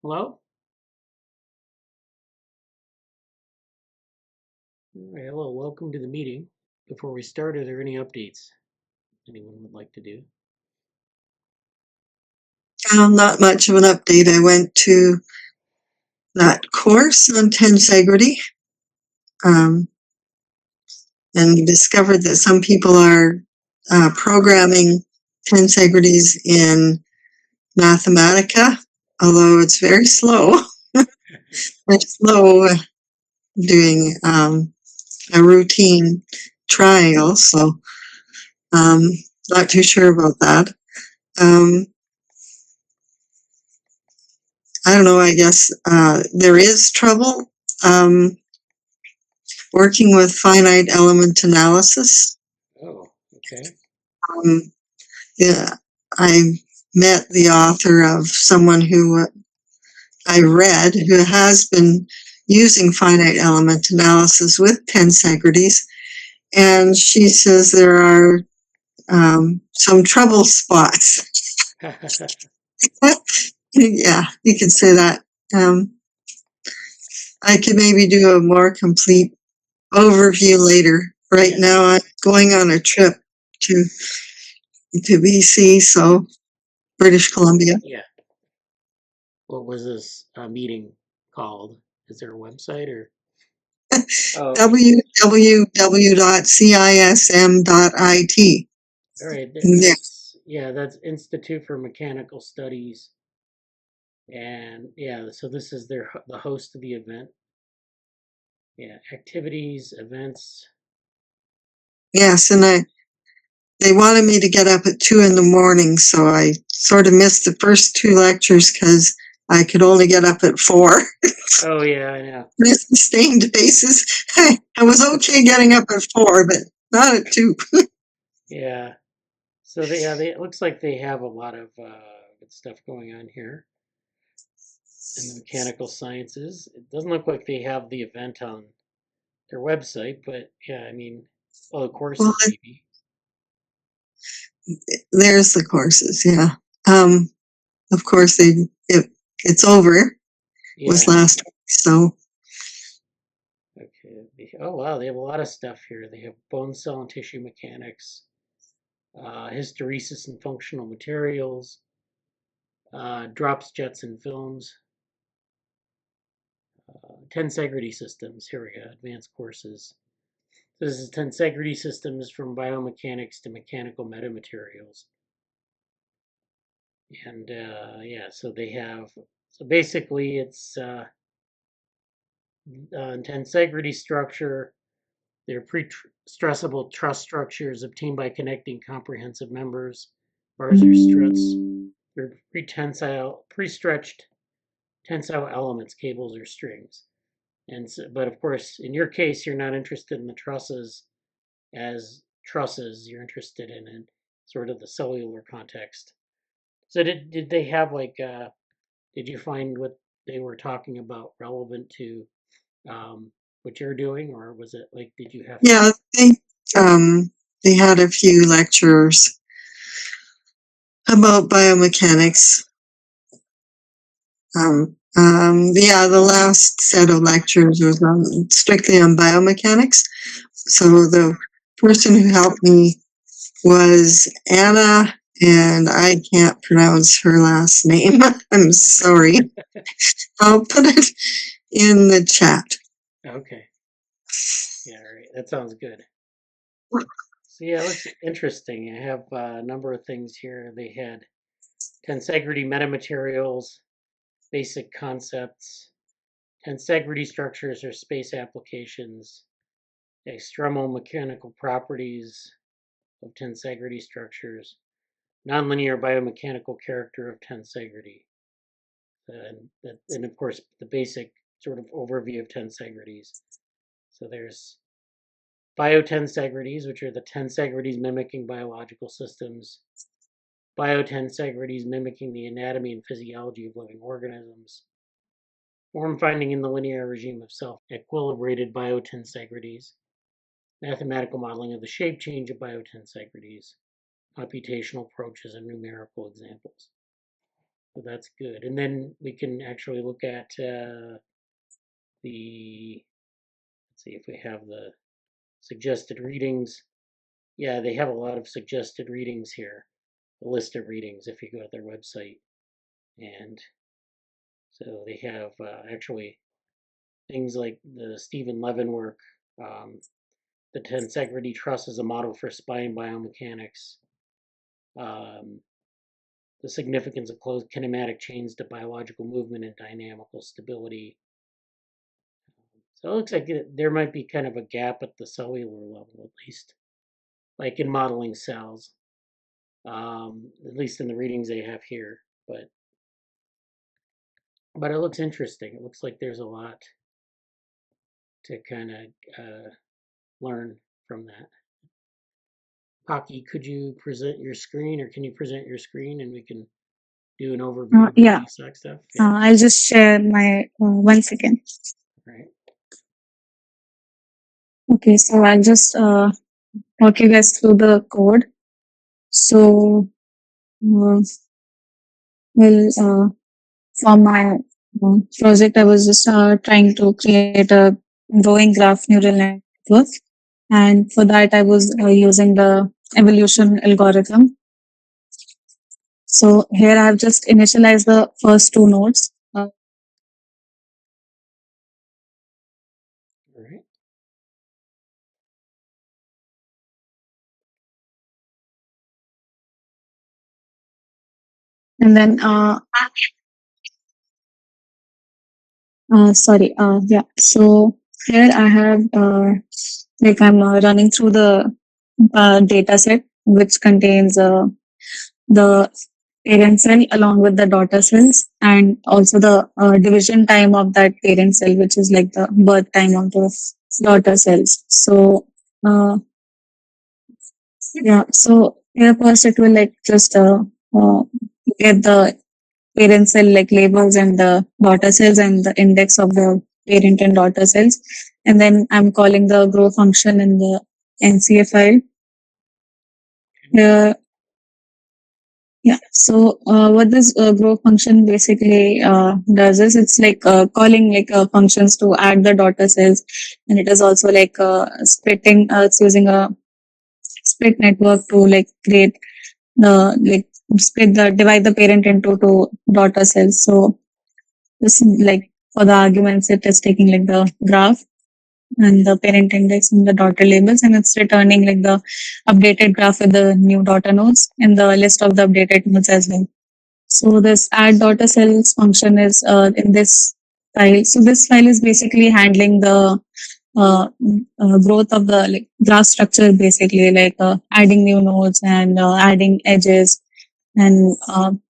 Hello? All right, hello, welcome to the meeting. Before we start, are there any updates anyone would like to do? Not much of an update. I went to that course on Tensegrity and discovered that some people are programming Tensegrities in Mathematica, although it's very slow. Very slow doing a routine triangle, so not too sure about that. I don't know, I guess there is trouble working with finite element analysis. Oh, okay. Yeah, I met the author of someone who I read who has been using finite element analysis with tensegrities, and she says there are some trouble spots. Yeah, you could say that. I could maybe do a more complete overview later. Right now, I'm going on a trip to BC, so British Columbia. Yeah. What was this meeting called? Is there a website or? Oh, okay. www.cism.it. All right, Yeah. that's Institute for Mechanical Studies. And yeah, so this is the host of the event. Yeah, activities, events. Yes, and they wanted me to get up at 2 in the morning, so I sort of missed the first two lectures because I could only get up at 4. Oh yeah, I know. Sustained basis. I was okay getting up at 4, but not at 2. Yeah. So it looks like they have a lot of good stuff going on here in the mechanical sciences. It doesn't look like they have the event on their website, but yeah, I mean, well, the Well, courses maybe. there's the courses, yeah. Of course, it's over. Was Yeah. last week, so Okay. Oh wow, they have a lot of stuff here. They have bone cell and tissue mechanics, hysteresis and functional materials, drops, jets, and films, tensegrity systems. Here we go, advanced courses. This is tensegrity systems from biomechanics to mechanical metamaterials. And yeah, so they have, so basically it's tensegrity structure. They're pre-stressable truss structures obtained by connecting comprehensive members, bars or struts. They're pre-stretched tensile elements, cables or strings. And so, but of course, in your case, you're not interested in the trusses as trusses. You're interested in sort of the cellular context. So did they have like did you find what they were talking about relevant to what you're doing, or was it like did you have to? yeah, they had a few lectures about biomechanics. Yeah, the last set of lectures was strictly on biomechanics. So the person who helped me was Anna, and I can't pronounce her last name. I'm sorry. I'll put it in the chat. Okay, yeah, all right, that sounds good. So yeah, it looks interesting. I have a number of things here. They had tensegrity metamaterials, basic concepts, tensegrity structures or space applications, extremal mechanical properties of tensegrity structures, nonlinear biomechanical character of tensegrity, and of course the basic sort of overview of tensegrities. So there's biotensegrities, which are the tensegrities mimicking biological systems, biotensegrities mimicking the anatomy and physiology of living organisms, form finding in the linear regime of self-equilibrated biotensegrities, mathematical modeling of the shape change of biotensegrities, computational approaches, and numerical examples. So that's good. And then we can actually look at let's see if we have the suggested readings. Yeah, they have a lot of suggested readings here, a list of readings if you go to their website. And so they have actually things like the Stephen Levin work, the Tensegrity truss as a model for spine biomechanics, the significance of closed kinematic chains to biological movement and dynamical stability. So it looks like there might be kind of a gap at the cellular level, at least, like in modeling cells, at least in the readings they have here. But it looks interesting. It looks like there's a lot to kind of learn from that. Pakhi, could you present your screen, or can you present your screen and we can do an overview of the Yeah. DSAC stuff? Yeah. I'll just share my 1 second. Right. Okay, so I'll just walk you guys through the code. So, well, for my project, I was just trying to create a growing graph neural network. And for that, I was using the evolution algorithm. So here I have just initialized the first 2 nodes. All right. And then, sorry, yeah. So here I have, like I'm running through the data set, which contains the parent cell along with the daughter cells, and also the division time of that parent cell, which is like the birth time of the daughter cells. So, yeah, so here first it will like just get the parent cell like labels and the daughter cells and the index of the parent and daughter cells. And then I'm calling the grow function in the NCA file. Yeah. So what this grow function basically does is it's like calling like functions to add the daughter cells, and it is also like splitting. It's using a split network to like create the like divide the parent into 2 daughter cells. So this is like for the arguments, it is taking like the graph and the parent index and the daughter labels, and it's returning like the updated graph with the new daughter nodes and the list of the updated nodes as well. So this add daughter cells function is in this file. So this file is basically handling the growth of the like graph structure, basically like adding new nodes and adding edges and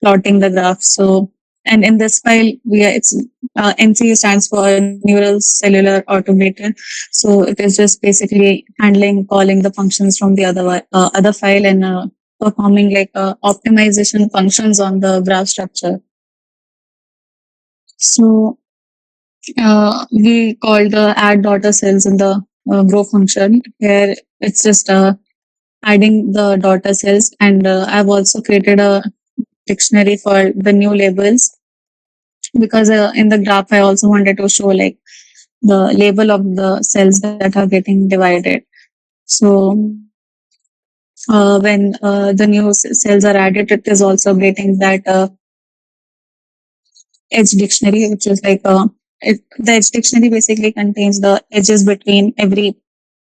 plotting the graph. So, and in this file, it's NCA stands for Neural Cellular Automator. So it is just basically handling calling the functions from the other file and performing like optimization functions on the graph structure. So we call the add daughter cells in the grow function. Here it's just adding the daughter cells, and I've also created a dictionary for the new labels, because in the graph I also wanted to show like the label of the cells that are getting divided. So when the new cells are added, it is also getting that edge dictionary, which is like the edge dictionary basically contains the edges between every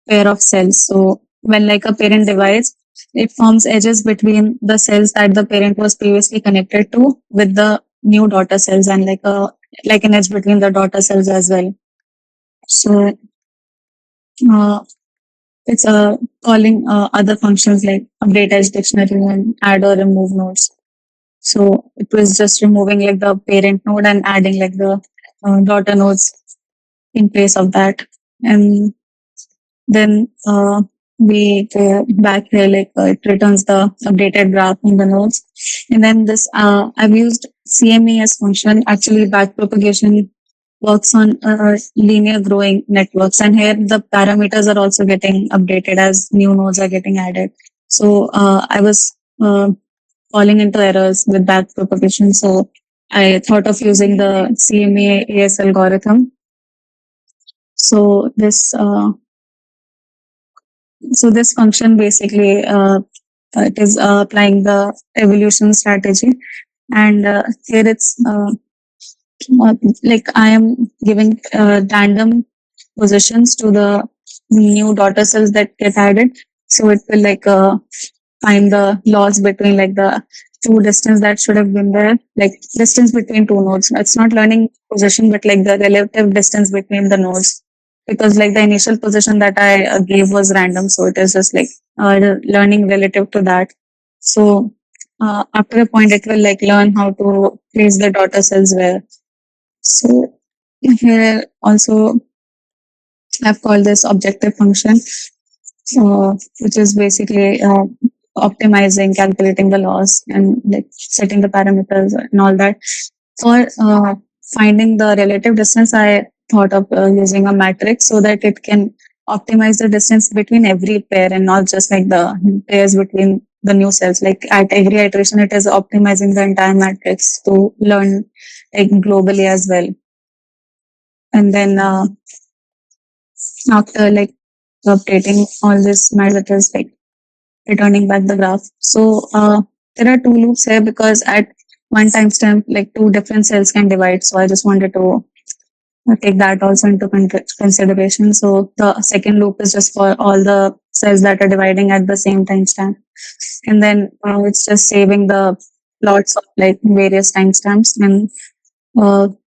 pair of cells. So when like a parent divides, it forms edges between the cells that the parent was previously connected to with the new daughter cells, and like an edge between the daughter cells as well. So it's calling other functions like update edge dictionary and add or remove nodes. So it was just removing like the parent node and adding like the daughter nodes in place of that. And then we go back here, like it returns the updated graph in the nodes. And then this, I've used CMES function. Actually, backpropagation works on linear growing networks. And here the parameters are also getting updated as new nodes are getting added. So I was falling into errors with backpropagation. So I thought of using the CMA-AS algorithm. So this function basically it is applying the evolution strategy, and here it's like I am giving random positions to the new daughter cells that get added. So it will like find the loss between like the two distance that should have been there, like distance between two nodes. It's not learning position, but like the relative distance between the nodes. Because like the initial position that I gave was random, so it is just like learning relative to that. So after a point, it will like learn how to place the daughter cells where. So here also I've called this objective function, which is basically optimizing, calculating the loss, and like setting the parameters and all that. For finding the relative distance, I thought of using a matrix so that it can optimize the distance between every pair and not just like the pairs between the new cells. Like at every iteration, it is optimizing the entire matrix to learn like globally as well. And then after like updating all this matters, like returning back the graph. So there are two loops here because at one timestamp, like two different cells can divide. So I just wanted to take that also into consideration. So the second loop is just for all the cells that are dividing at the same timestamp. And then it's just saving the plots of like various timestamps, and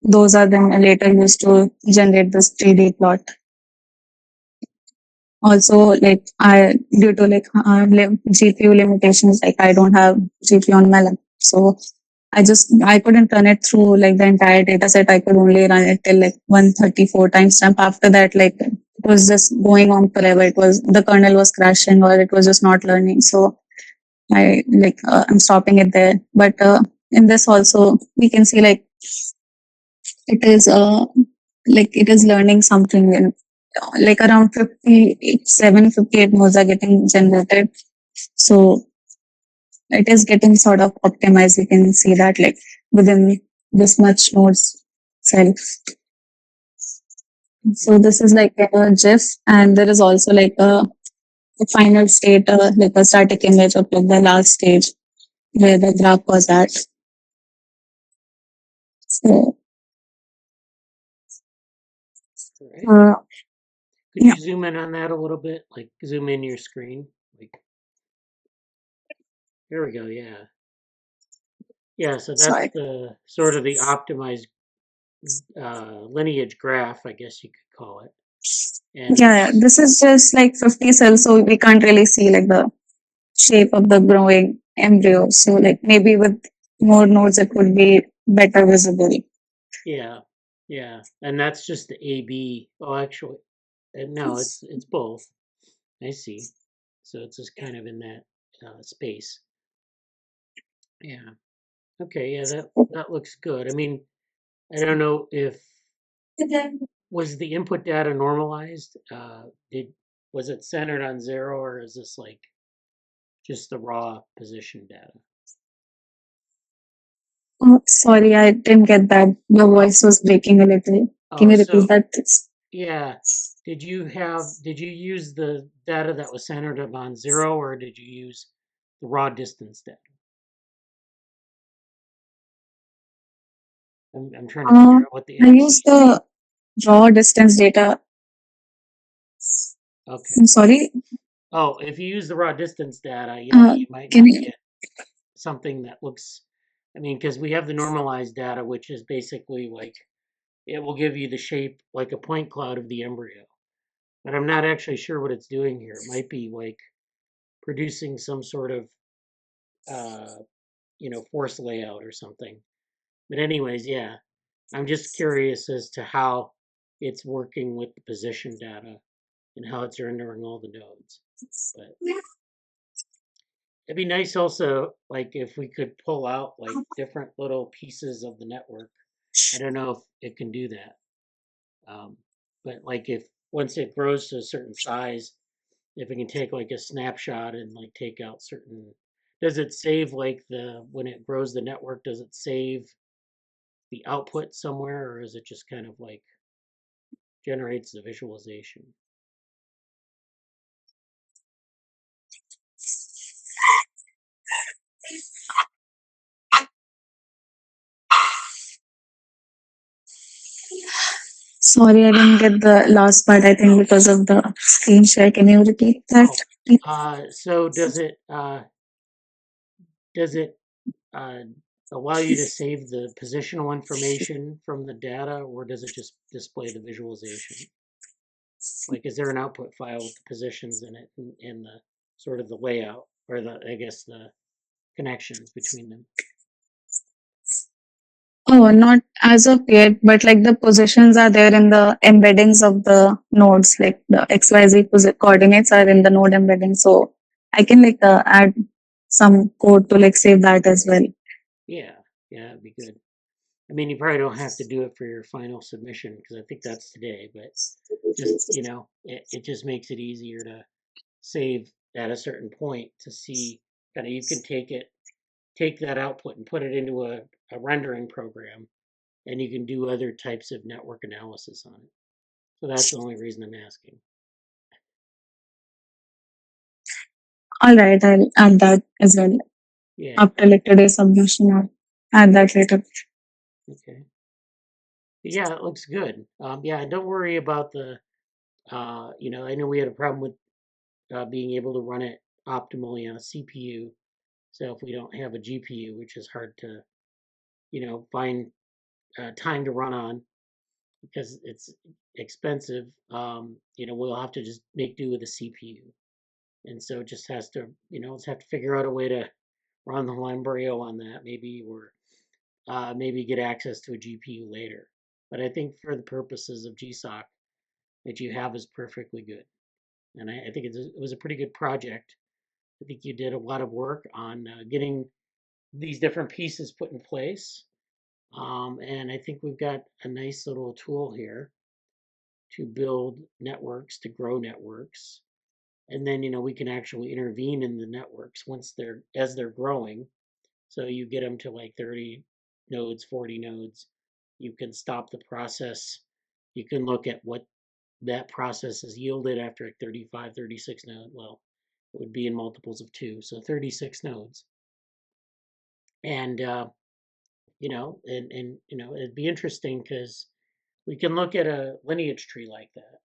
those are then later used to generate this 3D plot. Also, like I due to like GPU limitations, like I don't have GPU on my laptop, so I couldn't run it through like the entire data set. I could only run it till like 134 timestamp. After that, like it was just going on forever. It was the kernel was crashing or it was just not learning. So I'm stopping it there. But in this also we can see like it is it is learning something, and like around 58 nodes are getting generated. So it is getting sort of optimized. You can see that like within this much nodes self. So this is like a GIF, and there is also like a final state, like a static image of like the last stage where the graph was at. So Right. uh, Could yeah. you zoom in on that a little bit? Like zoom in your screen. Like here we go. Yeah. Yeah. So that's Sorry. the sort of the optimized lineage graph, I guess you could call it. And Yeah, this is just like 50 cells, so we can't really see like the shape of the growing embryo. So like maybe with more nodes, it would be better visible. yeah, yeah, and that's just the AB. Oh, actually, no, it's both. I see. So it's just kind of in that space. Yeah. Okay. Yeah, that looks good. I mean, I don't know if was the input data normalized. Did was it centered on zero, or is this like just the raw position data? Oh, sorry, I didn't get that. Your voice was breaking a little. Can Oh, you repeat so that, please? yeah. Did you use the data that was centered on zero, or did you use the raw distance data? I'm trying to figure out what the I axes. used the raw distance data. Okay. I'm sorry. Oh, if you use the raw distance data, yeah, you might Can not you? get something that looks. I mean, because we have the normalized data, which is basically like it will give you the shape like a point cloud of the embryo. But I'm not actually sure what it's doing here. It might be like producing some sort of uh, force layout or something. But anyways, yeah, I'm just curious as to how it's working with the position data and how it's rendering all the nodes. But it'd be nice also, like if we could pull out like different little pieces of the network. I don't know if it can do that, but like if once it grows to a certain size, if it can take like a snapshot and like take out certain, does it save like the when it grows the network? Does it save the output somewhere, or is it just kind of like generates the visualization? Sorry, I didn't get the last part. I think because of the screen share. Can you repeat that? So does it uh, allow you to save the positional information from the data, or does it just display the visualization? Like, is there an output file with the positions in it and the sort of the layout, or I guess the connections between them? Oh, not as of yet, but like the positions are there in the embeddings of the nodes, like the XYZ coordinates are in the node embedding. So I can like add some code to like save that as well. Yeah, it'd be good. I mean, you probably don't have to do it for your final submission because I think that's today, but just, it just makes it easier to save at a certain point to see kind of you can take that output and put it into a rendering program, and you can do other types of network analysis on it. So that's the only reason I'm asking. All right, I'll add that as well. Yeah. After like today's submission, I'll add that later. Okay. Yeah, it looks good. Yeah, don't worry about the. I know we had a problem with being able to run it optimally on a CPU. So if we don't have a GPU, which is hard to, find time to run on because it's expensive, we'll have to just make do with a CPU. And so it just has to, let's have to figure out a way to run the whole embryo on that, maybe, or maybe get access to a GPU later. But I think for the purposes of GSOC, that you have is perfectly good. And I think it was a pretty good project. I think you did a lot of work on getting these different pieces put in place. And I think we've got a nice little tool here to build networks, to grow networks. And then, we can actually intervene in the networks as they're growing. So you get them to like 30 nodes, 40 nodes. You can stop the process. You can look at what that process has yielded after 35, 36 nodes. Well, it would be in multiples of 2, so 36 nodes. And it'd be interesting because we can look at a lineage tree like that.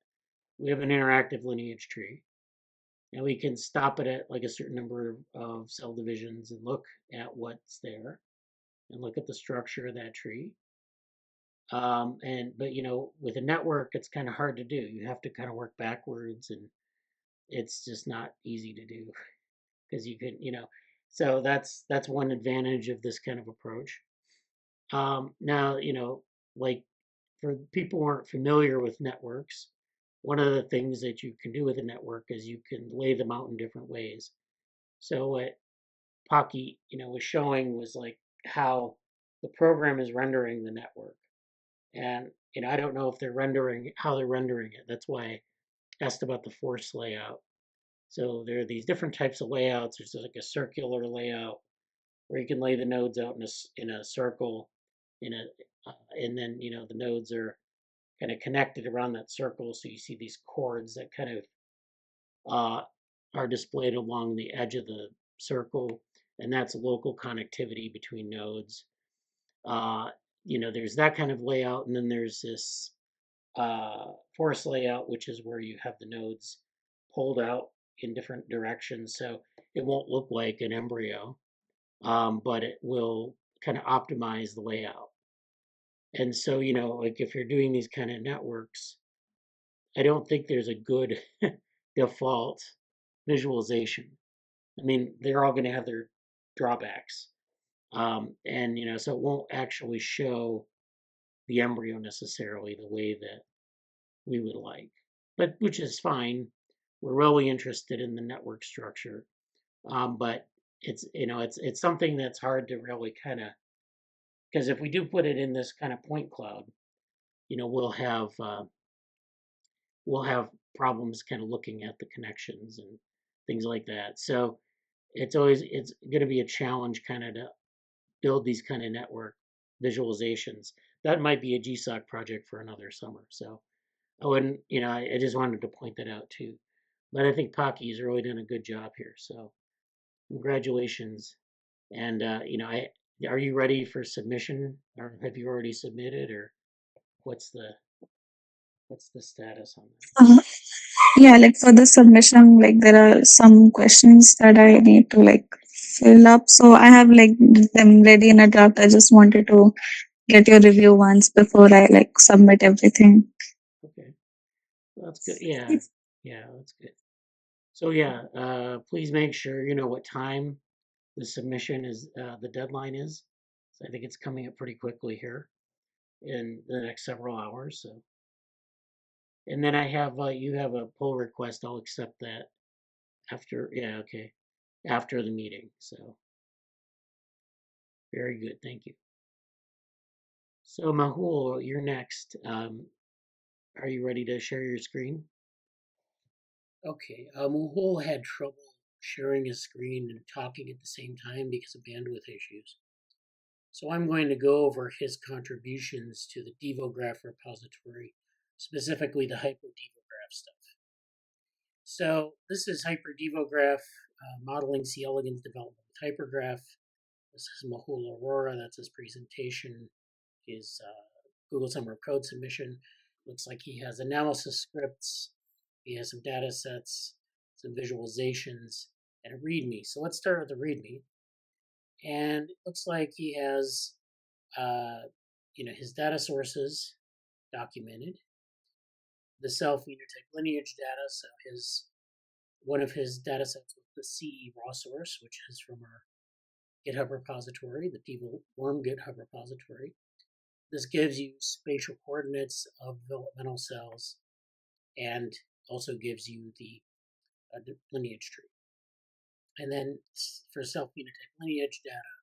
We have an interactive lineage tree, and we can stop it at like a certain number of cell divisions and look at what's there and look at the structure of that tree. But with a network, it's kind of hard to do. You have to kind of work backwards, and it's just not easy to do because you can, so that's one advantage of this kind of approach. Now, like for people who aren't familiar with networks, one of the things that you can do with a network is you can lay them out in different ways. So what Pakhi, was showing was like how the program is rendering the network. And, I don't know if how they're rendering it. That's why I asked about the force layout. So there are these different types of layouts. There's like a circular layout where you can lay the nodes out in a circle, and then the nodes are kind of connected around that circle. So you see these chords that kind of are displayed along the edge of the circle, and that's local connectivity between nodes. There's that kind of layout, and then there's this force layout, which is where you have the nodes pulled out in different directions. So it won't look like an embryo, but it will kind of optimize the layout. And so, like if you're doing these kind of networks, I don't think there's a good default visualization. I mean, they're all going to have their drawbacks. And, so it won't actually show the embryo necessarily the way that we would like, but which is fine. We're really interested in the network structure. But it's something that's hard to really kind of, because if we do put it in this kind of point cloud, we'll have problems kind of looking at the connections and things like that. So it's going to be a challenge kind of to build these kind of network visualizations. That might be a GSOC project for another summer. So I wouldn't, I just wanted to point that out too. But I think Pakhi's really done a good job here. So congratulations. And are you ready for submission, or have you already submitted, or what's the status on that? Yeah, like for the submission, like there are some questions that I need to like fill up. So I have like them ready in a draft. I just wanted to get your review once before I like submit everything. Okay, well, that's good. Yeah, that's good. So please make sure you know what time the submission is. The deadline is. So I think it's coming up pretty quickly here in the next several hours. So, and then I have you have a pull request. I'll accept that after. Yeah, okay, after the meeting. So very good. Thank you. So Mehul, you're next. Are you ready to share your screen? Okay. Mehul had trouble sharing his screen and talking at the same time because of bandwidth issues. So I'm going to go over his contributions to the DevoGraph repository, specifically the HyperDevoGraph stuff. So this is HyperDevoGraph, modeling C. elegans development with HyperGraph. This is Mehul Arora. That's his presentation, his Google Summer of Code submission. Looks like he has analysis scripts. He has some data sets, some visualizations, and a README. So let's start with the README. And it looks like he has, his data sources documented, the cell phenotype lineage data. So one of his data sets was the CE raw source, which is from our GitHub repository, the DevoWorm GitHub repository. This gives you spatial coordinates of developmental cells and also gives you the lineage tree. And then for cell phenotype lineage data,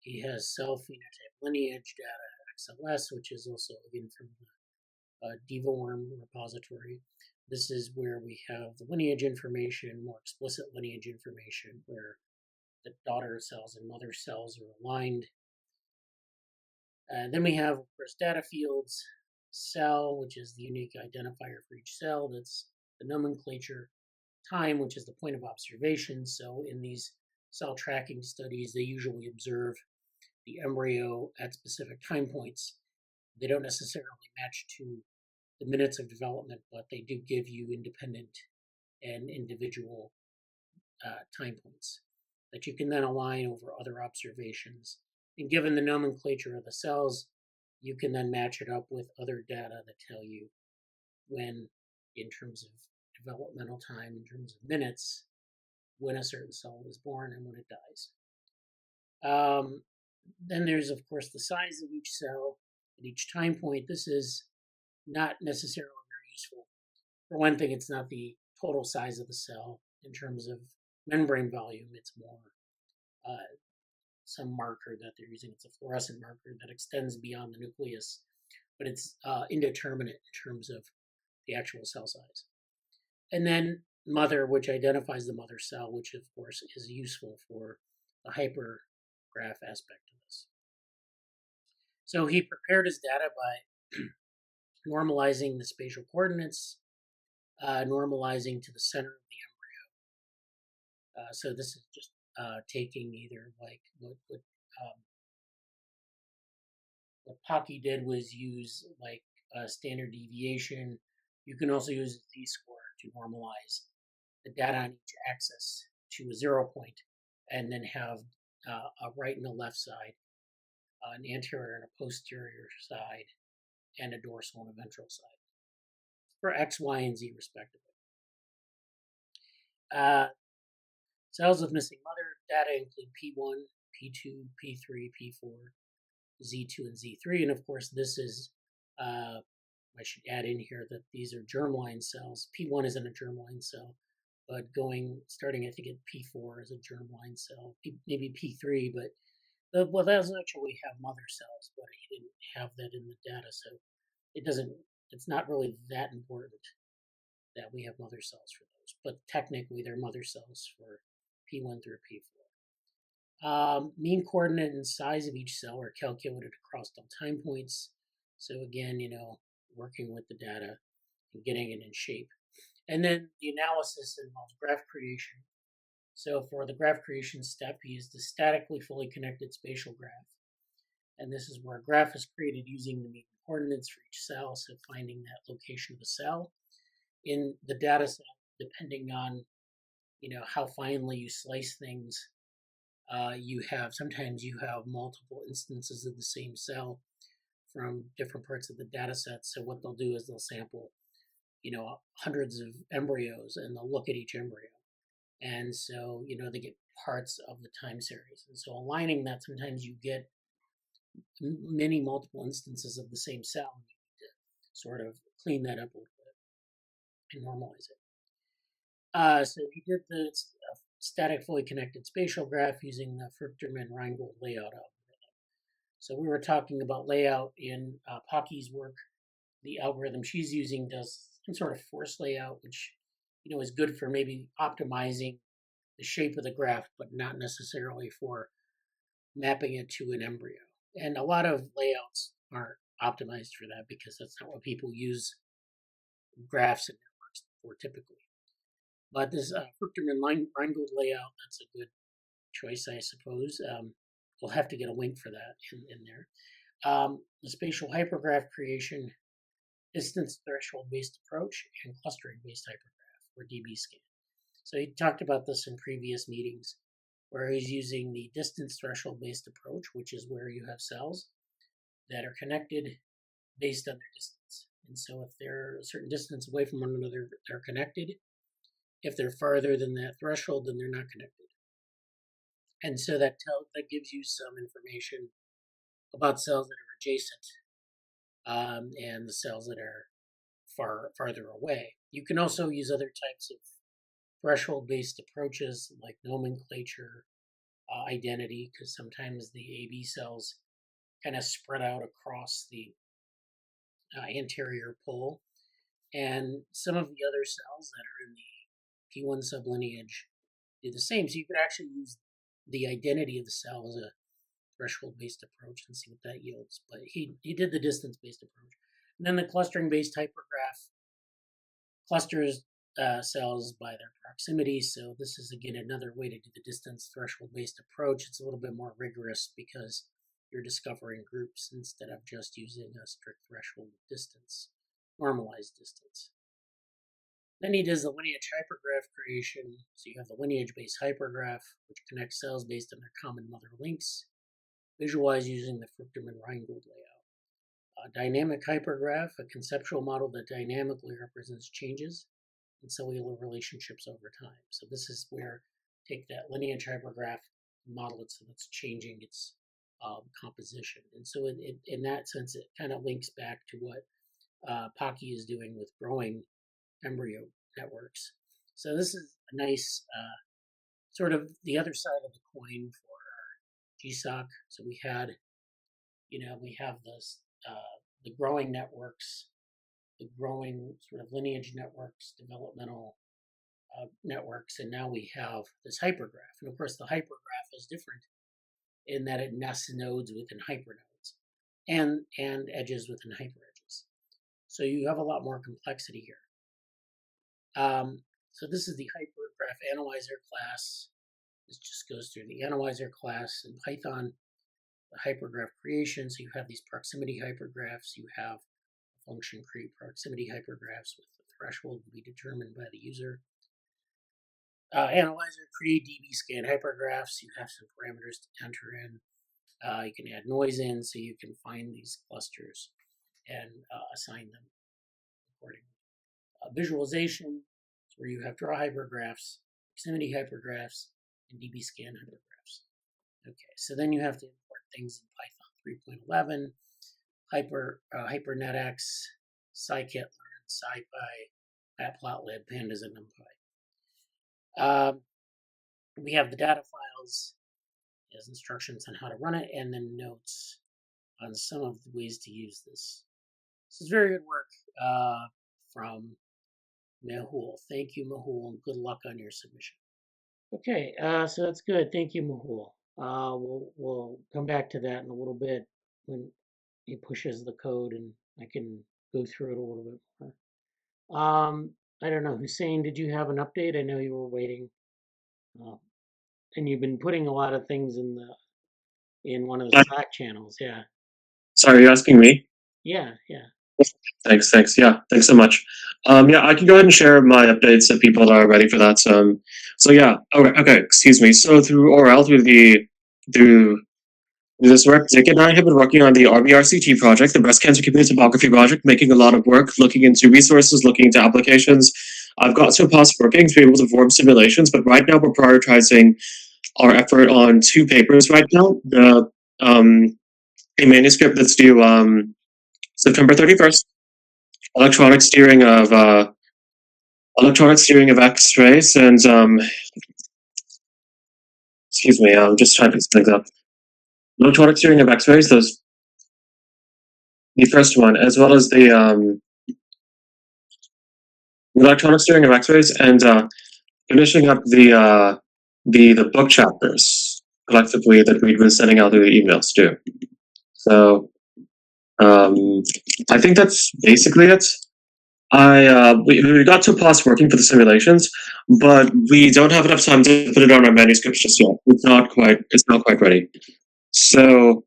he has cell phenotype lineage data XLS, which is also again from the DevoWorm repository. This is where we have the lineage information, more explicit lineage information, where the daughter cells and mother cells are aligned. And then we have, of course, data fields, cell, which is the unique identifier for each cell. That's the nomenclature. Time, which is the point of observation. So in these cell tracking studies, they usually observe the embryo at specific time points. They don't necessarily match to the minutes of development, but they do give you independent and individual time points that you can then align over other observations. And given the nomenclature of the cells, you can then match it up with other data that tell you when, in terms of developmental time, in terms of minutes, when a certain cell was born and when it dies. Then there's, of course, the size of each cell at each time point. This is not necessarily very useful. For one thing, it's not the total size of the cell in terms of membrane volume. It's more some marker that they're using. It's a fluorescent marker that extends beyond the nucleus, but it's indeterminate in terms of the actual cell size. And then mother, which identifies the mother cell, which of course is useful for the HyperGraph aspect of this. So he prepared his data by normalizing the spatial coordinates, normalizing to the center of the embryo. So this is just taking either like what Pakhi did was use like standard deviation. You can also use z-score to normalize the data on each axis to a 0 point, and then have a right and a left side, an anterior and a posterior side, and a dorsal and a ventral side for X, Y, and Z respectively. Cells with missing mother data include P1, P2, P3, P4, Z2, and Z3, and of course this is I should add in here that these are germline cells. P1 isn't a germline cell, but starting I think at P4 is a germline cell, maybe P3, but those actually have mother cells, but he didn't have that in the data, so it's not really that important that we have mother cells for those, but technically they're mother cells for P1 through P4. Mean coordinate and size of each cell are calculated across all time points. So again, working with the data and getting it in shape. And then the analysis involves graph creation. So for the graph creation step, he used the statically fully connected spatial graph. And this is where a graph is created using the mean coordinates for each cell. So finding that location of the cell in the data set, depending on how finely you slice things, sometimes you have multiple instances of the same cell from different parts of the data set. So what they'll do is they'll sample, hundreds of embryos, and they'll look at each embryo. And so, they get parts of the time series. And so aligning that, sometimes you get many multiple instances of the same cell. And you need to sort of clean that up a little bit and normalize it. So he did the static fully connected spatial graph using the Fruchterman-Reingold layout algorithm. So we were talking about layout in Pakhi's work. The algorithm she's using does some sort of force layout, which is good for maybe optimizing the shape of the graph, but not necessarily for mapping it to an embryo. And a lot of layouts aren't optimized for that because that's not what people use graphs and networks for typically. But this Fruchterman-Reingold layout, that's a good choice, I suppose. We'll have to get a link for that in there. The spatial hypergraph creation, distance threshold based approach, and clustering based hypergraph, or DBScan. So he talked about this in previous meetings, where he's using the distance threshold based approach, which is where you have cells that are connected based on their distance. And so if they're a certain distance away from one another, they're connected. If they're farther than that threshold, then they're not connected. And so that gives you some information about cells that are adjacent and the cells that are farther away. You can also use other types of threshold-based approaches like nomenclature, identity, because sometimes the AB cells kind of spread out across the anterior pole, and some of the other cells that are in the P1 sublineage do the same. So you could actually use the identity of the cell as a threshold-based approach and see what that yields. But he did the distance-based approach. And then the clustering-based hypergraph clusters cells by their proximity. So this is, again, another way to do the distance threshold-based approach. It's a little bit more rigorous because you're discovering groups instead of just using a strict threshold distance, normalized distance. Then he does the lineage hypergraph creation. So you have the lineage-based hypergraph, which connects cells based on their common mother links, visualized using the Fruchterman-Reingold layout. A dynamic hypergraph, a conceptual model that dynamically represents changes in cellular relationships over time. So this is where take that lineage hypergraph, model it so it's changing its composition. And so in that sense, it kind of links back to what Pakhi is doing with growing embryo networks. So this is a nice sort of the other side of the coin for our GSOC. So we have this the growing networks, the growing sort of lineage networks, developmental networks, and now we have this hypergraph. And of course, the hypergraph is different in that it nests nodes within hypernodes and edges within hyperedges. So you have a lot more complexity here. So this is the hypergraph analyzer class. This just goes through the analyzer class in Python, the hypergraph creation. So you have these proximity hypergraphs. You have a function create proximity hypergraphs with the threshold to be determined by the user. Analyzer create DBScan hypergraphs. You have some parameters to enter in. You can add noise in so you can find these clusters and assign them accordingly. Visualization is where you have draw hypergraphs, proximity hypergraphs, and DBScan hypergraphs. Okay, so then you have to import things in Python 3.11, HyperNetX, scikit-learn, SciPy, Matplotlib, Pandas, and NumPy. We have the data files as instructions on how to run it, and then notes on some of the ways to use this. This is very good work from Mehul. Thank you, Mehul, and good luck on your submission. Okay, so that's good. Thank you, Mehul. We'll come back to that in a little bit when he pushes the code and I can go through it a little bit more. I don't know, Hussain, did you have an update? I know you were waiting, and you've been putting a lot of things in one of the Slack channels. Yeah. Sorry, you're asking me? Yeah. Thanks. Yeah, thanks so much. Yeah, I can go ahead and share my updates if people are ready for that. So yeah, okay, excuse me. So through ORL, through this work, Dick and I have been working on the RBRCT project, the Breast Cancer Community Tomography project, making a lot of work, looking into resources, looking into applications. I've got so past working to be able to form simulations, but right now we're prioritizing our effort on 2 papers right now. A manuscript that's due September 31st. Electronic steering of X-rays, and excuse me, I'm just typing things up. Electronic steering of X-rays, the first one, as well as the electronic steering of X-rays, and finishing up the book chapters collectively that we've been sending out through the emails too. So I think that's basically it. We got to pause working for the simulations, but we don't have enough time to put it on our manuscripts just yet. It's not quite ready. So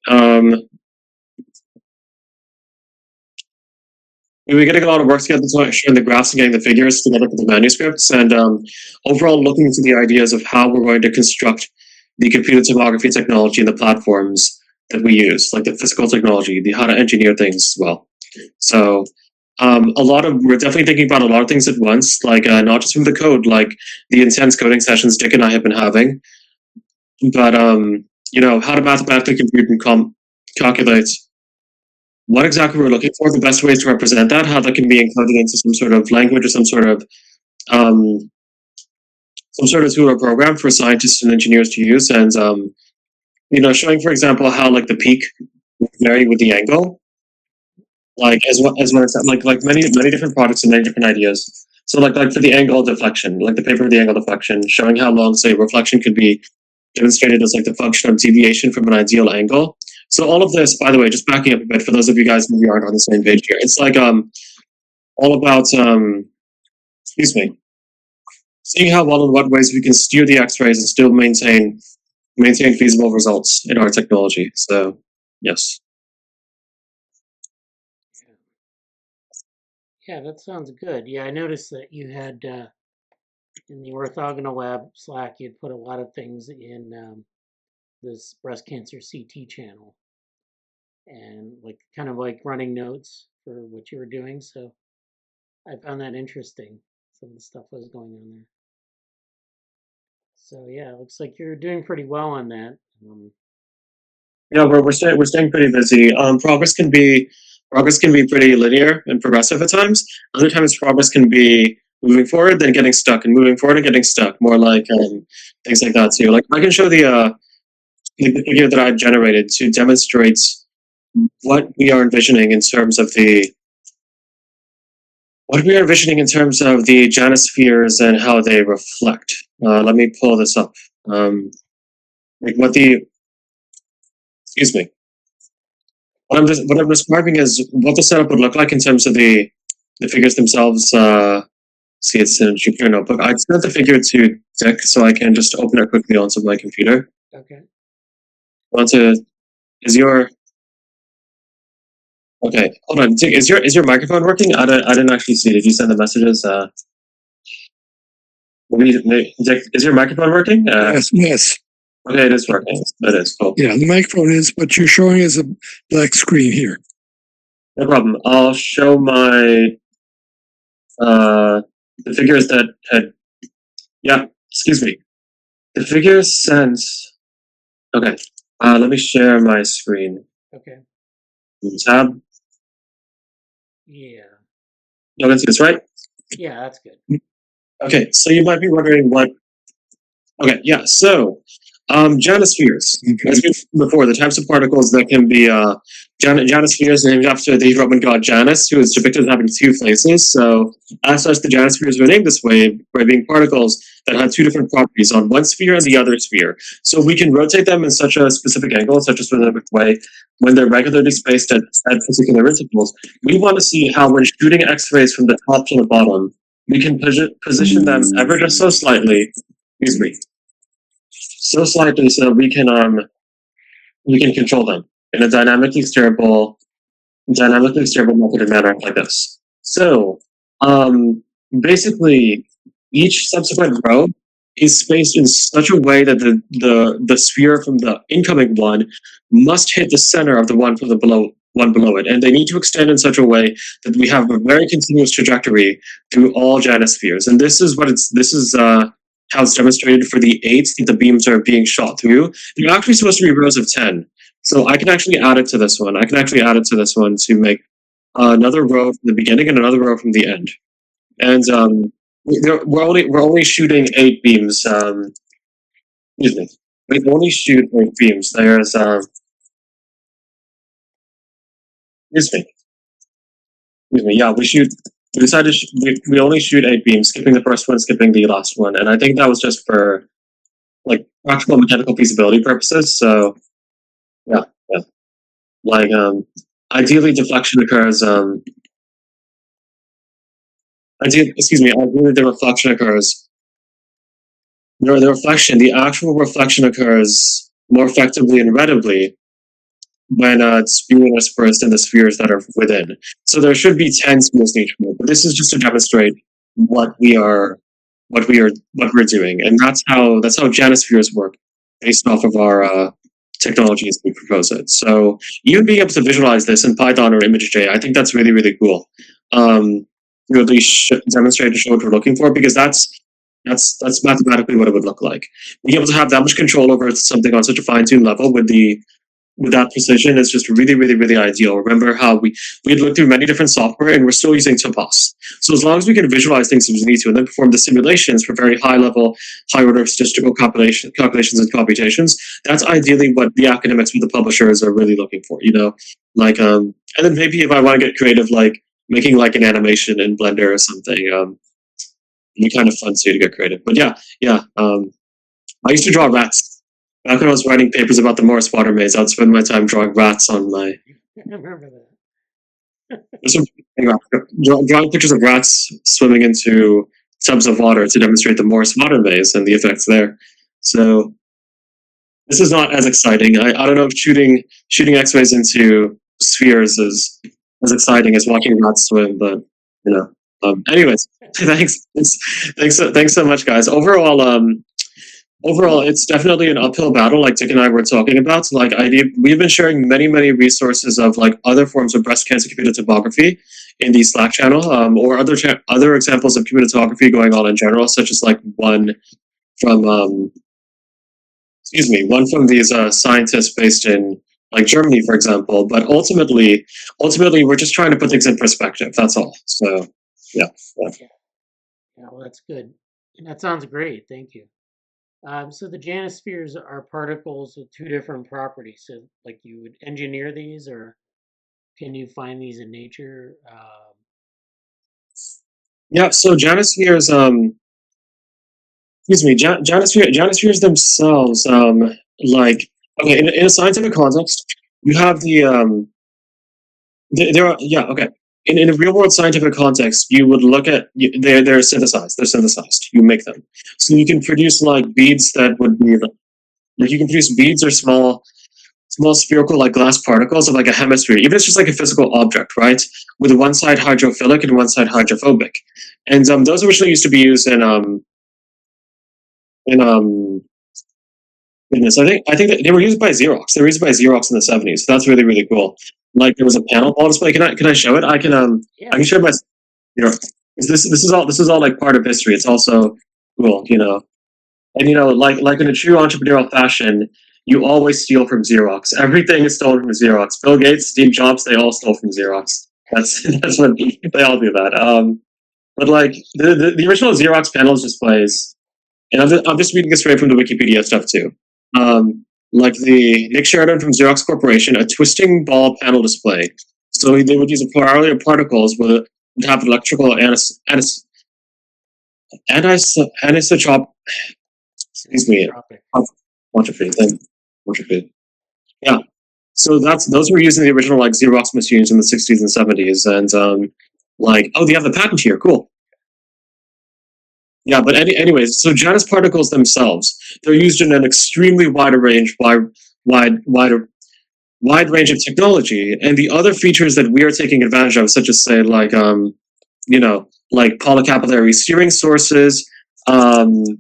we're getting a lot of work together, showing the graphs and getting the figures together for the manuscripts, and overall looking into the ideas of how we're going to construct the computer tomography technology and the platforms that we use, like the physical technology, how to engineer things as well. So we're definitely thinking about a lot of things at once, like not just from the code, like the intense coding sessions Dick and I have been having, but how to mathematically compute and calculate what exactly we're looking for, the best ways to represent that, how that can be encoded into some sort of language or some sort of tool or program for scientists and engineers to use, and showing, for example, how like the peak would vary with the angle, like as well as many different products and many different ideas. So like for the angle deflection, like the paper of the angle deflection, showing how long, say, reflection could be demonstrated as like the function of deviation from an ideal angle. So all of this, by the way, just backing up a bit for those of you guys who aren't on the same page here, it's like all about excuse me, seeing how well and what ways we can steer the X-rays and still maintain feasible results in our technology. So yes. Yeah, that sounds good. Yeah, I noticed that you had in the orthogonal lab Slack, you'd put a lot of things in this breast cancer CT channel, and like kind of like running notes for what you were doing. So I found that interesting. Some of the stuff that was going on there. So yeah, it looks like you're doing pretty well on that. Yeah, we're staying pretty busy. Progress can be pretty linear and progressive at times. Other times, progress can be moving forward, then getting stuck, and moving forward and getting stuck. More like things like that too. Like I can show the figure that I generated to demonstrate what we are envisioning in terms of the Januspheres and how they reflect. Let me pull this up. Excuse me. What I'm describing is what the setup would look like in terms of the figures themselves. See, it's in a Jupyter notebook. I sent the figure to Dick, so I can just open it quickly onto my computer. Okay. Okay, hold on. Dick, is your microphone working? I didn't actually see. Did you send the messages? Dick, is your microphone working? Yes. Okay, it is working. It is cool. Yeah, the microphone is, but you're showing as a black screen here. No problem. I'll show my the figures that had. Yeah, excuse me. The figures sent. Okay. Let me share my screen. Okay. Tab. Yeah. You can see this, right? Yeah, that's good. Okay, so you might be wondering what. Okay, yeah. So Januspheres. As we mentioned before, the types of particles that can be Januspheres named after the Roman god Janus, who is depicted as having two faces. So, as such, the Januspheres were named this way by being particles that had two different properties on one sphere and the other sphere. So we can rotate them in such a specific angle, such a specific way, when they're regularly spaced at particular intervals. We want to see how, when shooting X-rays from the top to the bottom, we can position them ever just so slightly. Excuse me. So slightly so we can control them in a dynamically steerable method and manner like this. So basically each subsequent row is spaced in such a way that the sphere from the incoming one must hit the center of the one from the one below it, and they need to extend in such a way that we have a very continuous trajectory through all Januspheres. And this is how it's demonstrated for the 8 that the beams are being shot through. They're actually supposed to be rows of 10. So I can actually add it to this one. I can actually add it to this one to make another row from the beginning and another row from the end. And we're only shooting 8 beams. Excuse me. We only shoot 8 beams. There's excuse me. Yeah, we decided we only shoot 8 beams, skipping the first one, skipping the last one, and I think that was just for like practical mechanical feasibility purposes. So yeah. Like ideally deflection occurs. Ideally the reflection occurs. The actual reflection occurs more effectively and readily when it's being dispersed in the spheres that are within. So there should be 10 spheres in each mode, but this is just to demonstrate what we're doing, and that's how Januspheres work based off of our technology as we propose it. So even being able to visualize this in Python or ImageJ, I think that's really, really cool. Really demonstrate and show what we're looking for, because that's mathematically what it would look like. Being able to have that much control over something on such a fine-tuned level with that precision is just really, really, really ideal. Remember how we had looked through many different software and we're still using Topos. So as long as we can visualize things as we need to and then perform the simulations for very high-level, high-order statistical calculations and computations, that's ideally what the academics with the publishers are really looking for, Like, and then maybe if I want to get creative, like making like an animation in Blender or something, it'd be kind of fun too to get creative. But yeah. I used to draw rats. Back when I was writing papers about the Morris Water Maze, I'd spend my time drawing rats on my. I remember that. Drawing pictures of rats swimming into tubs of water to demonstrate the Morris Water Maze and the effects there. So this is not as exciting. I don't know if shooting X-rays into spheres is as exciting as watching rats swim, but anyways, thanks so much, guys. Overall, it's definitely an uphill battle, like Dick and I were talking about. Like, we've been sharing many, many resources of like other forms of breast cancer computed tomography in the Slack channel, or other examples of computed tomography going on in general, such as like one from these scientists based in like Germany, for example. But ultimately, we're just trying to put things in perspective. That's all. So, yeah. Yeah, well, that's good. And that sounds great. Thank you. So the Januspheres are particles with 2 different properties. So, like, you would engineer these, or can you find these in nature? Yeah. So Januspheres, Januspheres themselves, like, okay, in a scientific context, you have okay. In a real world scientific context, you would look at they're synthesized. You make them, so you can produce like beads that would be like you can produce beads or small spherical like glass particles of like a hemisphere. Even if it's just like a physical object, right? With one side hydrophilic and one side hydrophobic, and those originally used to be used in goodness, I think that they were used by Xerox. They were used by Xerox in the 70s. So that's really, really cool. Like there was a panel ball display. Can I show it? I can share my this is all like part of history. It's also cool, And like in a true entrepreneurial fashion, you always steal from Xerox. Everything is stolen from Xerox. Bill Gates, Steve Jobs, they all stole from Xerox. That's what they all do that. But like the original Xerox panels displays, and I'm just reading this straight from the Wikipedia stuff too. like the Nick Sheridan from Xerox Corporation, a twisting ball panel display. So they would use a plurality of particles with have electrical anisotropy. Excuse me. Multiphysics. Yeah. So those were using the original like Xerox machines in the 60s and 70s, and like they have the patent here. Cool. Yeah, but anyways, so Janus particles themselves, they're used in an extremely wide range of technology, and the other features that we are taking advantage of, such as say like like polycapillary steering sources, polycapillary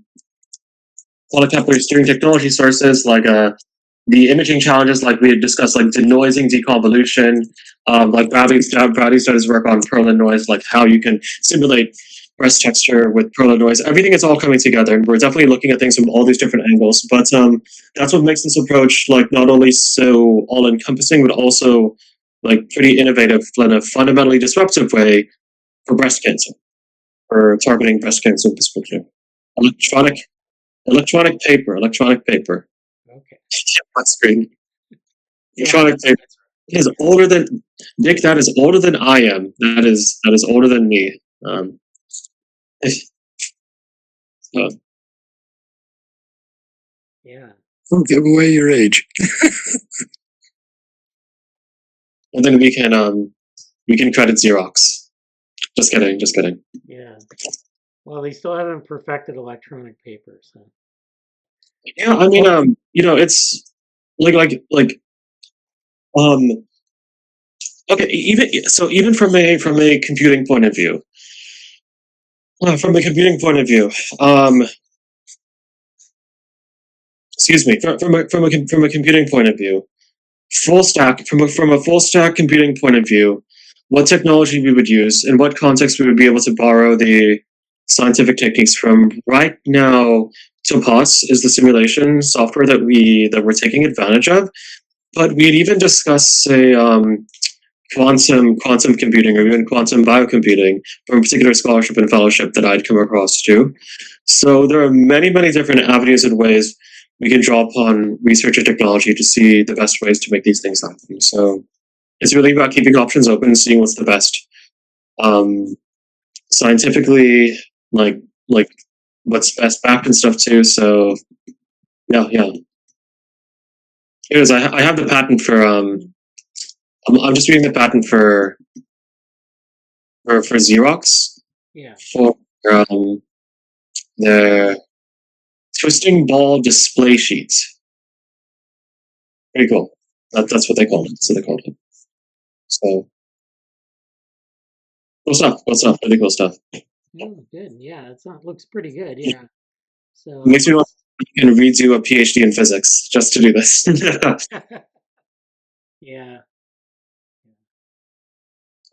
steering technology sources like the imaging challenges, like we had discussed, like denoising, deconvolution, like Bradley's done his work on Perlin noise, like how you can simulate breast texture with Perlin noise. Everything is all coming together, and we're definitely looking at things from all these different angles. But that's what makes this approach like not only so all-encompassing, but also like pretty innovative in a fundamentally disruptive way for breast cancer, for targeting breast cancer in particular. Electronic paper. Okay. On screen. Yeah. Electronic paper. It is older than Nick. That is older than I am. That is older than me. So, Yeah. Don't give away your age. and then we can credit Xerox. Just kidding. Yeah. Well, they still haven't perfected electronic paper, so. Yeah, I mean, it's like okay, even from a computing point of view, excuse me, from a computing point of view, from a full stack computing point of view, what technology we would use and what context we would be able to borrow the scientific techniques from. Right now, Topaz is the simulation software that we're taking advantage of, but we'd even discuss say quantum computing or even quantum biocomputing from a particular scholarship and fellowship that I'd come across too. So there are many different avenues and ways we can draw upon research and technology to see the best ways to make these things happen. So it's really about keeping options open, seeing what's the best. Scientifically, like what's best backed and stuff too. So yeah. Anyways, I have the patent for I'm just reading the patent for Xerox. Yeah. For the twisting ball display sheets. Pretty cool. That's what they called it. That's what they called it. So cool stuff. Pretty cool stuff. Oh, good. Yeah, looks pretty good. Yeah. So. It makes me want to redo a PhD in physics just to do this. Yeah.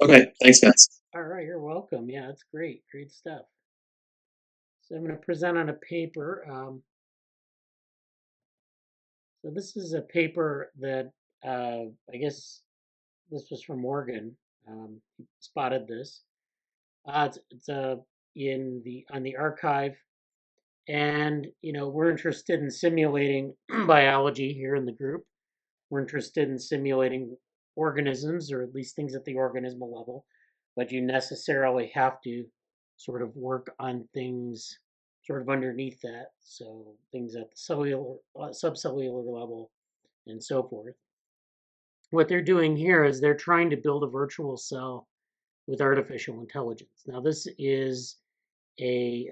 Okay, thanks, guys. All right, you're welcome. Yeah, that's great. Great stuff. So I'm going to present on a paper. So this is a paper that I guess this was from Morgan. Spotted this. It's on the arXiv, and we're interested in simulating biology here in the group. We're interested in simulating organisms, or at least things at the organismal level, but you necessarily have to sort of work on things sort of underneath that, so things at the cellular, subcellular level, and so forth. What they're doing here is they're trying to build a virtual cell with artificial intelligence. Now, this is a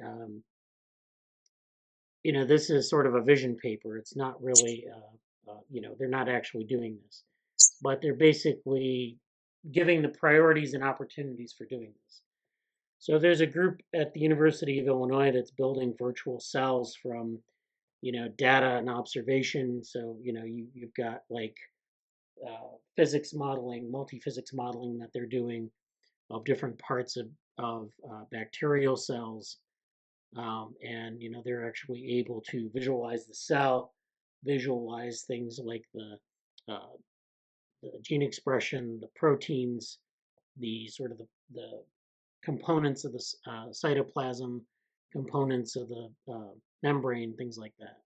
this is sort of a vision paper. It's not really they're not actually doing this, but they're basically giving the priorities and opportunities for doing this. So there's a group at the University of Illinois that's building virtual cells from data and observation. So you've got like physics modeling, multiphysics modeling that they're doing of different parts of bacterial cells, and they're actually able to visualize the cell, visualize things like the gene expression, the proteins, the sort of the components of the cytoplasm, components of the membrane, things like that.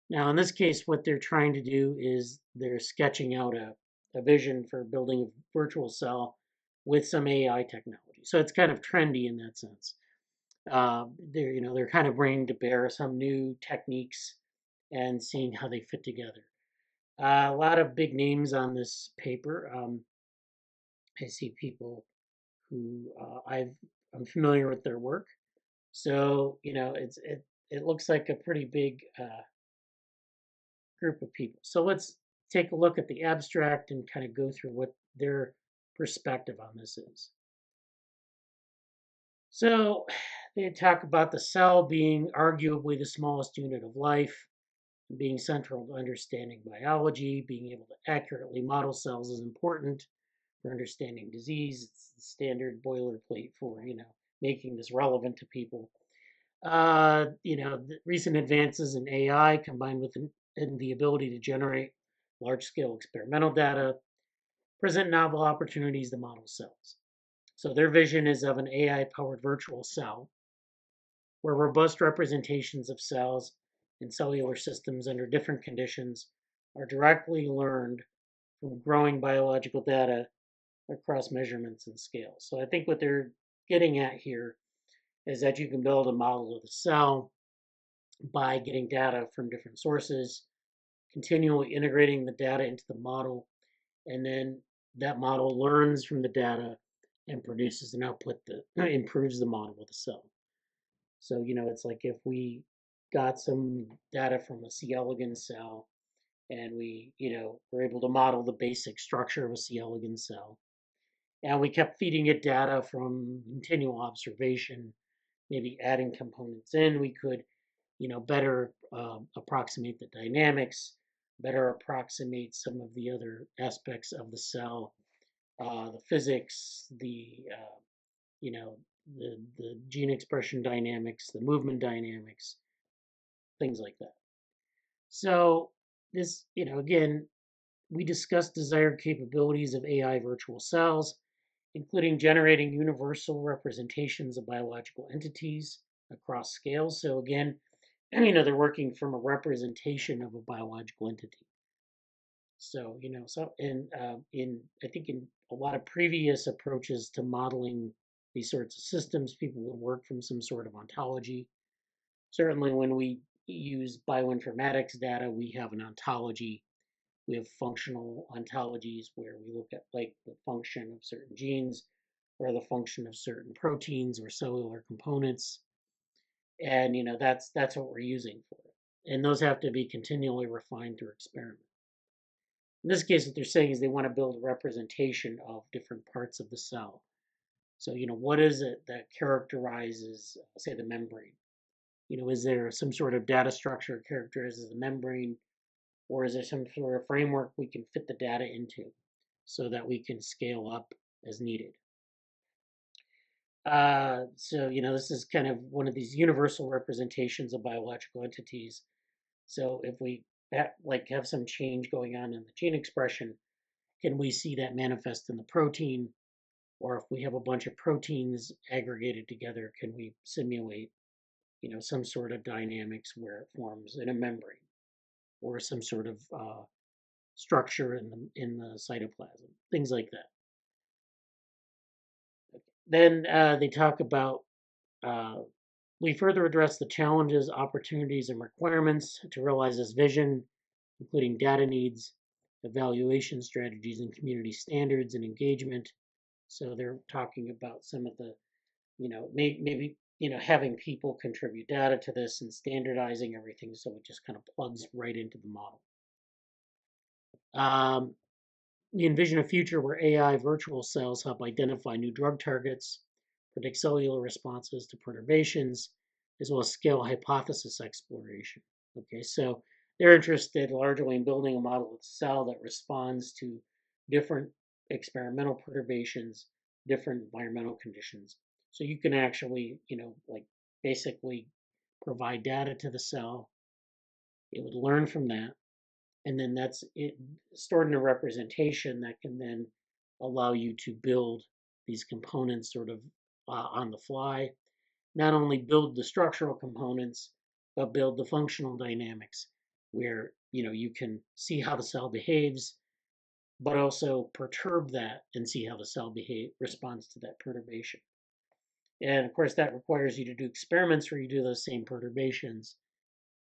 Now, in this case, what they're trying to do is they're sketching out a vision for building a virtual cell with some AI technology. So it's kind of trendy in that sense. They're kind of bringing to bear some new techniques and seeing how they fit together. A lot of big names on this paper. I see people who I'm familiar with their work. So it looks like a pretty big group of people. So let's take a look at the abstract and kind of go through what their perspective on this is. So they talk about the cell being arguably the smallest unit of life, being central to understanding biology. Being able to accurately model cells is important for understanding disease. It's the standard boilerplate for making this relevant to people. The recent advances in AI combined with the ability to generate large-scale experimental data present novel opportunities to model cells. So their vision is of an AI-powered virtual cell where robust representations of cells in cellular systems under different conditions are directly learned from growing biological data across measurements and scales. So I think what they're getting at here is that you can build a model of the cell by getting data from different sources, continually integrating the data into the model, and then that model learns from the data and produces an output that improves the model of the cell. So, it's like if we got some data from a C. elegans cell and we, were able to model the basic structure of a C. elegans cell, and we kept feeding it data from continual observation, maybe adding components in, we could, better approximate the dynamics, better approximate some of the other aspects of the cell, the physics, you know, the gene expression dynamics, the movement dynamics, things like that. So this, again, we discussed desired capabilities of AI virtual cells, including generating universal representations of biological entities across scales. So again, they're working from a representation of a biological entity. So, in I think in a lot of previous approaches to modeling these sorts of systems, people would work from some sort of ontology. Certainly, when we use bioinformatics data, we have an ontology. We have functional ontologies where we look at like the function of certain genes or the function of certain proteins or cellular components. And that's what we're using for it. And those have to be continually refined through experiment. In this case, what they're saying is they want to build a representation of different parts of the cell. So, what is it that characterizes, say, the membrane? Is there some sort of data structure that characterizes the membrane, or is there some sort of framework we can fit the data into so that we can scale up as needed? So, this is kind of one of these universal representations of biological entities. So if we have some change going on in the gene expression, can we see that manifest in the protein? Or if we have a bunch of proteins aggregated together, can we simulate, some sort of dynamics where it forms in a membrane or some sort of structure in the cytoplasm, things like that. Then they talk about we further address the challenges, opportunities, and requirements to realize this vision, including data needs, evaluation strategies, and community standards and engagement. So they're talking about some of the, maybe having people contribute data to this and standardizing everything so it just kind of plugs right into the model. We envision a future where AI virtual cells help identify new drug targets, predict cellular responses to perturbations, as well as scale hypothesis exploration. Okay, so they're interested largely in building a model of the cell that responds to different experimental perturbations, different environmental conditions. So you can actually, basically provide data to the cell. It would learn from that, and then that's it stored in a representation that can then allow you to build these components sort of on the fly. Not only build the structural components, but build the functional dynamics where you can see how the cell behaves, but also perturb that and see how the cell responds to that perturbation. And of course, that requires you to do experiments where you do those same perturbations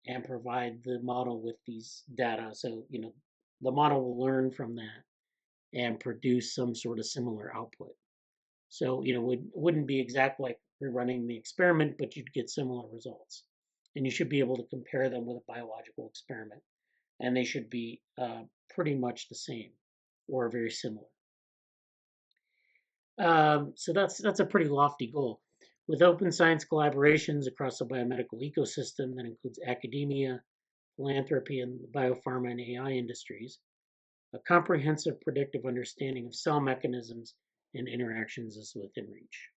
and provide the model with these data. So, the model will learn from that and produce some sort of similar output. So, wouldn't be exactly like rerunning the experiment, but you'd get similar results. And you should be able to compare them with a biological experiment. And they should be pretty much the same or very similar. So that's a pretty lofty goal. With open science collaborations across the biomedical ecosystem that includes academia, philanthropy, and the biopharma and AI industries, a comprehensive predictive understanding of cell mechanisms and interactions is within reach.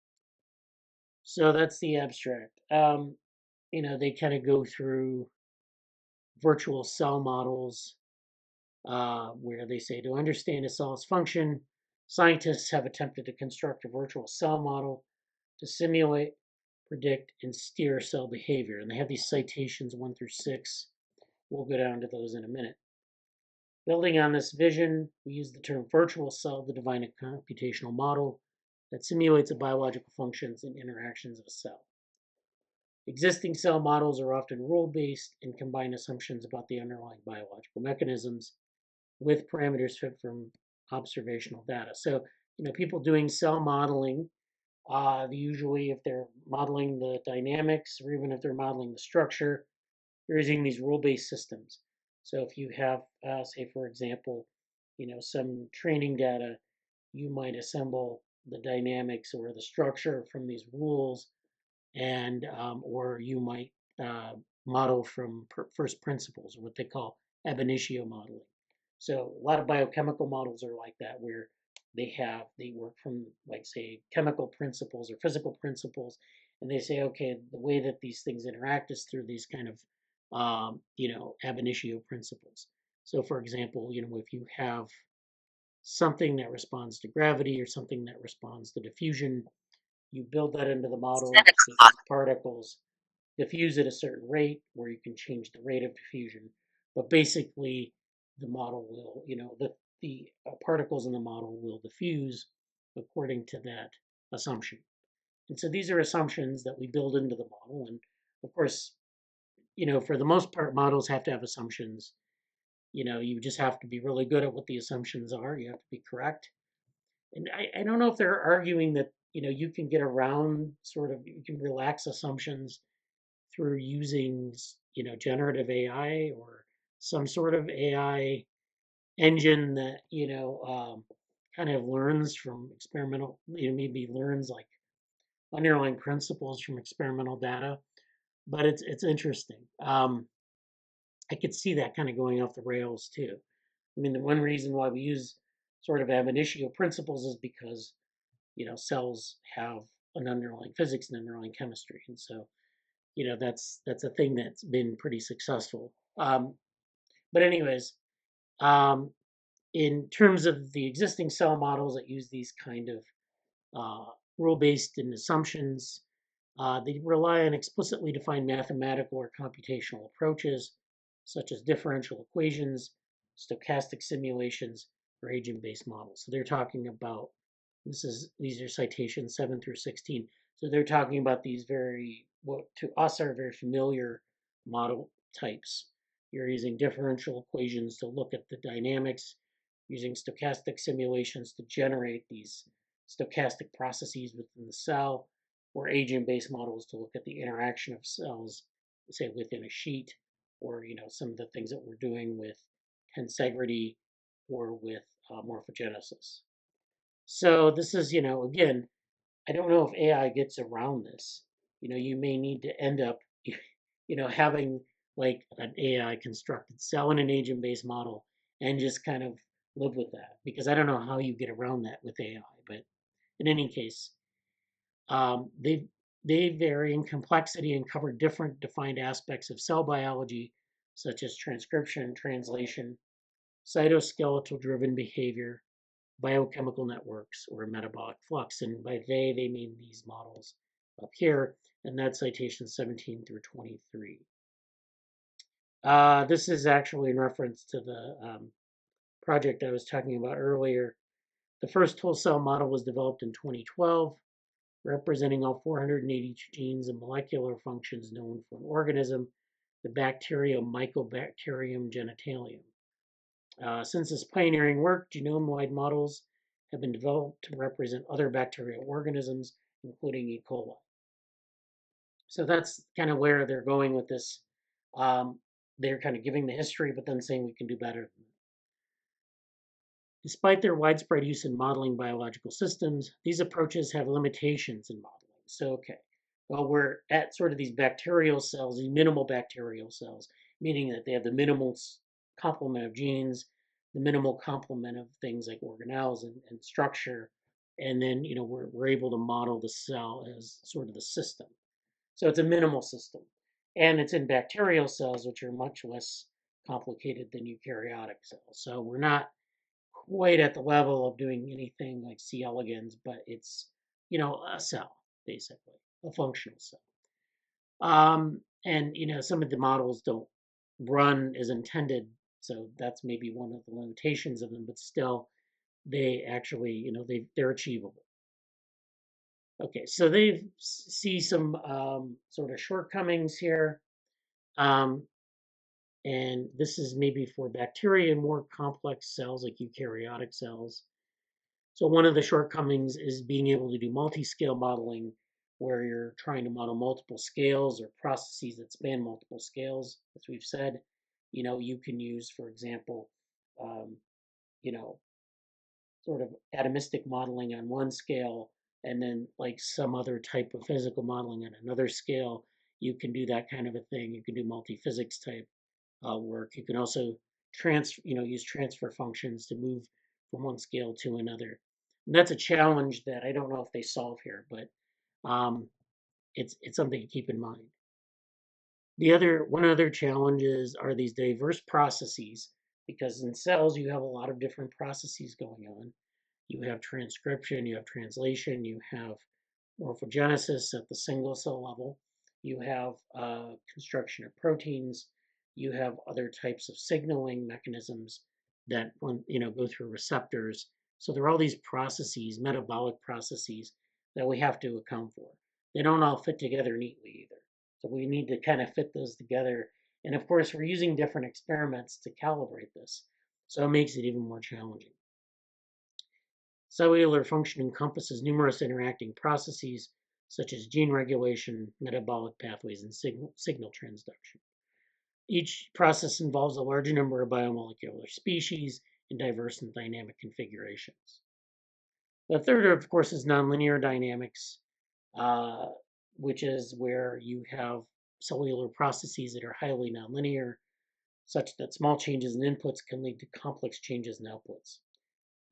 So that's the abstract. They kind of go through virtual cell models where they say to understand a cell's function, scientists have attempted to construct a virtual cell model to simulate, predict, and steer cell behavior. And they have these citations 1 through 6. We'll go down to those in a minute. Building on this vision, we use the term virtual cell to define a computational model that simulates the biological functions and interactions of a cell. Existing cell models are often rule-based and combine assumptions about the underlying biological mechanisms with parameters fit from observational data. So, people doing cell modeling, usually if they're modeling the dynamics or even if they're modeling the structure, they're using these rule-based systems. So if you have, say, for example, some training data, you might assemble the dynamics or the structure from these rules, and or you might model from first principles, or what they call ab initio modeling. So a lot of biochemical models are like that, where they work from, like, say, chemical principles or physical principles, and they say, okay, the way that these things interact is through these kind of ab initio principles. So for example, if you have something that responds to gravity or something that responds to diffusion, you build that into the model so that these particles diffuse at a certain rate, where you can change the rate of diffusion. But basically, the model will, the particles in the model will diffuse according to that assumption. And so these are assumptions that we build into the model. And of course, for the most part, models have to have assumptions. You just have to be really good at what the assumptions are. You have to be correct. And I don't know if they're arguing that, you can get around you can relax assumptions through using, generative AI or some sort of AI engine that, kind of learns from experimental, maybe learns like underlying principles from experimental data. But it's interesting. I could see that kind of going off the rails too. I mean, the one reason why we use sort of ab initio principles is because, cells have an underlying physics and underlying chemistry. And so, that's a thing that's been pretty successful. But anyways, in terms of the existing cell models that use these kind of rule-based and assumptions, they rely on explicitly defined mathematical or computational approaches, such as differential equations, stochastic simulations, or agent-based models. So they're talking about, these are citations 7 through 16. So they're talking about these what to us are very familiar model types. You're using differential equations to look at the dynamics, using stochastic simulations to generate these stochastic processes within the cell, or agent-based models to look at the interaction of cells, say within a sheet, or some of the things that we're doing with tensegrity or with morphogenesis. So this is, again, I don't know if AI gets around this. You may need to end up, having like an AI constructed cell in an agent-based model and just kind of live with that, because I don't know how you get around that with AI. But in any case, they vary in complexity and cover different defined aspects of cell biology, such as transcription, translation, cytoskeletal-driven behavior, biochemical networks, or metabolic flux. And by they mean these models up here, and that's citation 17 through 23. This is actually in reference to the project I was talking about earlier. The first whole cell model was developed in 2012, representing all 480 genes and molecular functions known for an organism, the bacterium Mycobacterium genitalium. Since this pioneering work, genome-wide models have been developed to represent other bacterial organisms, including E. coli. So that's kind of where they're going with this. They're kind of giving the history, but then saying we can do better. Despite their widespread use in modeling biological systems, these approaches have limitations in modeling. So, okay, well, we're at sort of these bacterial cells, these minimal bacterial cells, meaning that they have the minimal complement of genes, the minimal complement of things like organelles and structure, and then we're able to model the cell as sort of the system. So it's a minimal system, and it's in bacterial cells, which are much less complicated than eukaryotic cells. So we're not quite at the level of doing anything like C. elegans, but it's, a cell, basically, a functional cell. And, some of the models don't run as intended, so that's maybe one of the limitations of them, but still, they actually, they're achievable. Okay, so they see some sort of shortcomings here. And this is maybe for bacteria and more complex cells like eukaryotic cells. So one of the shortcomings is being able to do multi-scale modeling, where you're trying to model multiple scales or processes that span multiple scales. As we've said, you can use, for example, you know, sort of atomistic modeling on one scale, and then like some other type of physical modeling on another scale. You can do that kind of a thing. You can do multiphysics type work. You can also use transfer functions to move from one scale to another. And that's a challenge that I don't know if they solve here, but it's something to keep in mind. One other challenges are these diverse processes, because in cells you have a lot of different processes going on. You have transcription, you have translation, you have morphogenesis at the single cell level, you have construction of proteins, you have other types of signaling mechanisms that go through receptors. So there are all these processes, metabolic processes, that we have to account for. They don't all fit together neatly either. So we need to kind of fit those together. And of course, we're using different experiments to calibrate this. So it makes it even more challenging. Cellular function encompasses numerous interacting processes, such as gene regulation, metabolic pathways, and signal transduction. Each process involves a large number of biomolecular species in diverse and dynamic configurations. The third, of course, is nonlinear dynamics, which is where you have cellular processes that are highly nonlinear, such that small changes in inputs can lead to complex changes in outputs.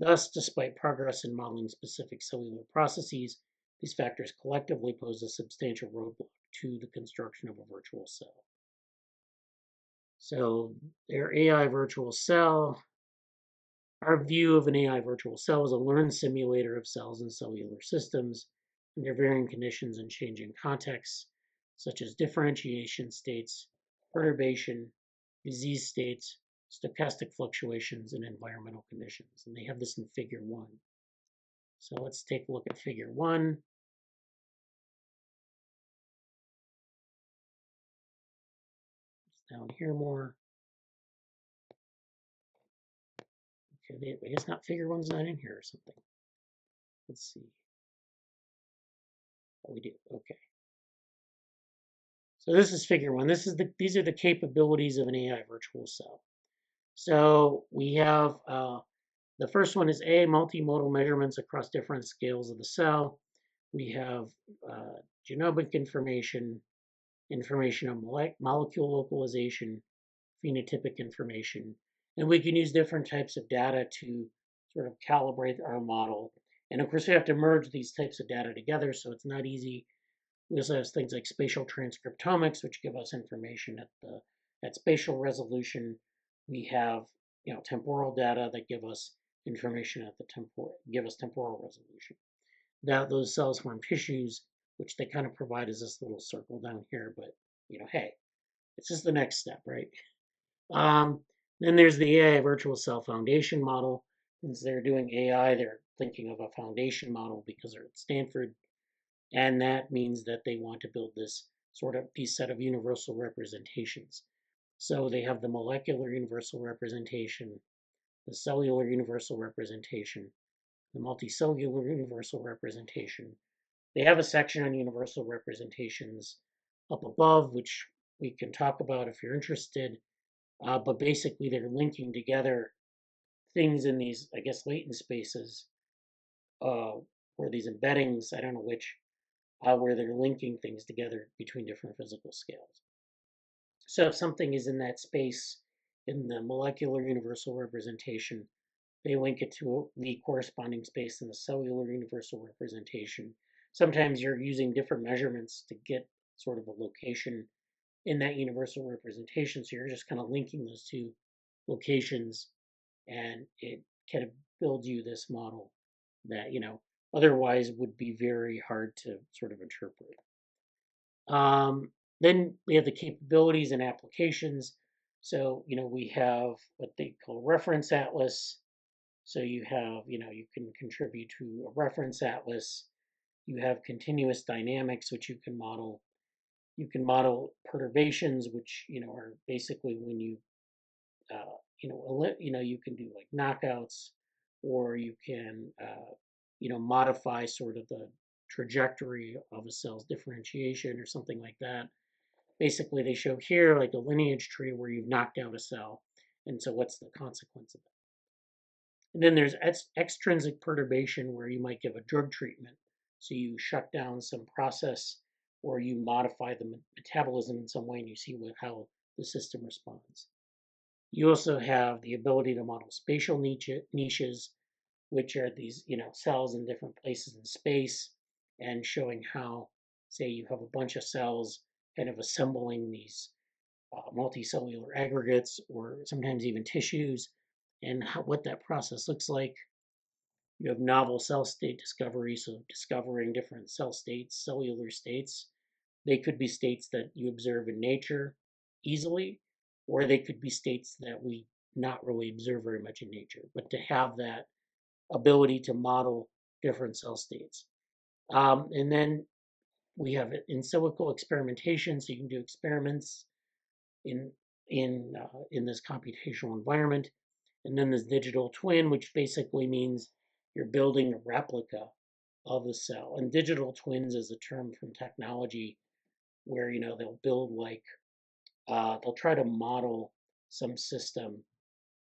Thus, despite progress in modeling specific cellular processes, these factors collectively pose a substantial roadblock to the construction of a virtual cell. So, their AI virtual cell, our view of an AI virtual cell is a learned simulator of cells and cellular systems under varying conditions and changing contexts, such as differentiation states, perturbation, disease states, stochastic fluctuations, and environmental conditions. And they have this in figure 1. So let's take a look at figure 1. It's down here more. Okay, I guess not, figure 1's not in here or something. Let's see. Oh, we do. Okay. So this is figure 1. These are the capabilities of an AI virtual cell. So we have the first one is multimodal measurements across different scales of the cell. We have genomic information on molecule localization, phenotypic information, and we can use different types of data to sort of calibrate our model. And of course, we have to merge these types of data together, so it's not easy. We also have things like spatial transcriptomics, which give us information at spatial resolution. We have temporal data that give us information at the temporal resolution. Now those cells form tissues, which they kind of provide as this little circle down here. But hey, it's just the next step, right? Then there's the AI Virtual Cell Foundation model. Since they're doing AI, they're thinking of a foundation model because they're at Stanford. And that means that they want to build this these set of universal representations. So they have the molecular universal representation, the cellular universal representation, the multicellular universal representation. They have a section on universal representations up above, which we can talk about if you're interested. But basically, they're linking together things in these, I guess, latent spaces, or these embeddings, I don't know which, where they're linking things together between different physical scales. So if something is in that space in the molecular universal representation, they link it to the corresponding space in the cellular universal representation. Sometimes you're using different measurements to get sort of a location in that universal representation. So you're just kind of linking those two locations, and it kind of builds you this model that, otherwise would be very hard to sort of interpret. Then we have the capabilities and applications. So, we have what they call reference atlas. So you have, you can contribute to a reference atlas. You have continuous dynamics, which you can model. You can model perturbations, which, are basically when you, you can do like knockouts, or you can, modify sort of the trajectory of a cell's differentiation or something like that. Basically, they show here like a lineage tree where you've knocked out a cell. And so what's the consequence of that? And then there's extrinsic perturbation where you might give a drug treatment. So you shut down some process or you modify the metabolism in some way and you see how the system responds. You also have the ability to model spatial niches, which are these, cells in different places in space, and showing how, say, you have a bunch of cells kind of assembling these multicellular aggregates or sometimes even tissues, and what that process looks like. You have novel cell state discovery, so discovering different cell states, cellular states. They could be states that you observe in nature easily, or they could be states that we not really observe very much in nature. But to have that ability to model different cell states. And then we have in silico experimentation, so you can do experiments in this computational environment. And then this digital twin, which basically means you're building a replica of the cell. And digital twins is a term from technology where they'll build they'll try to model some system.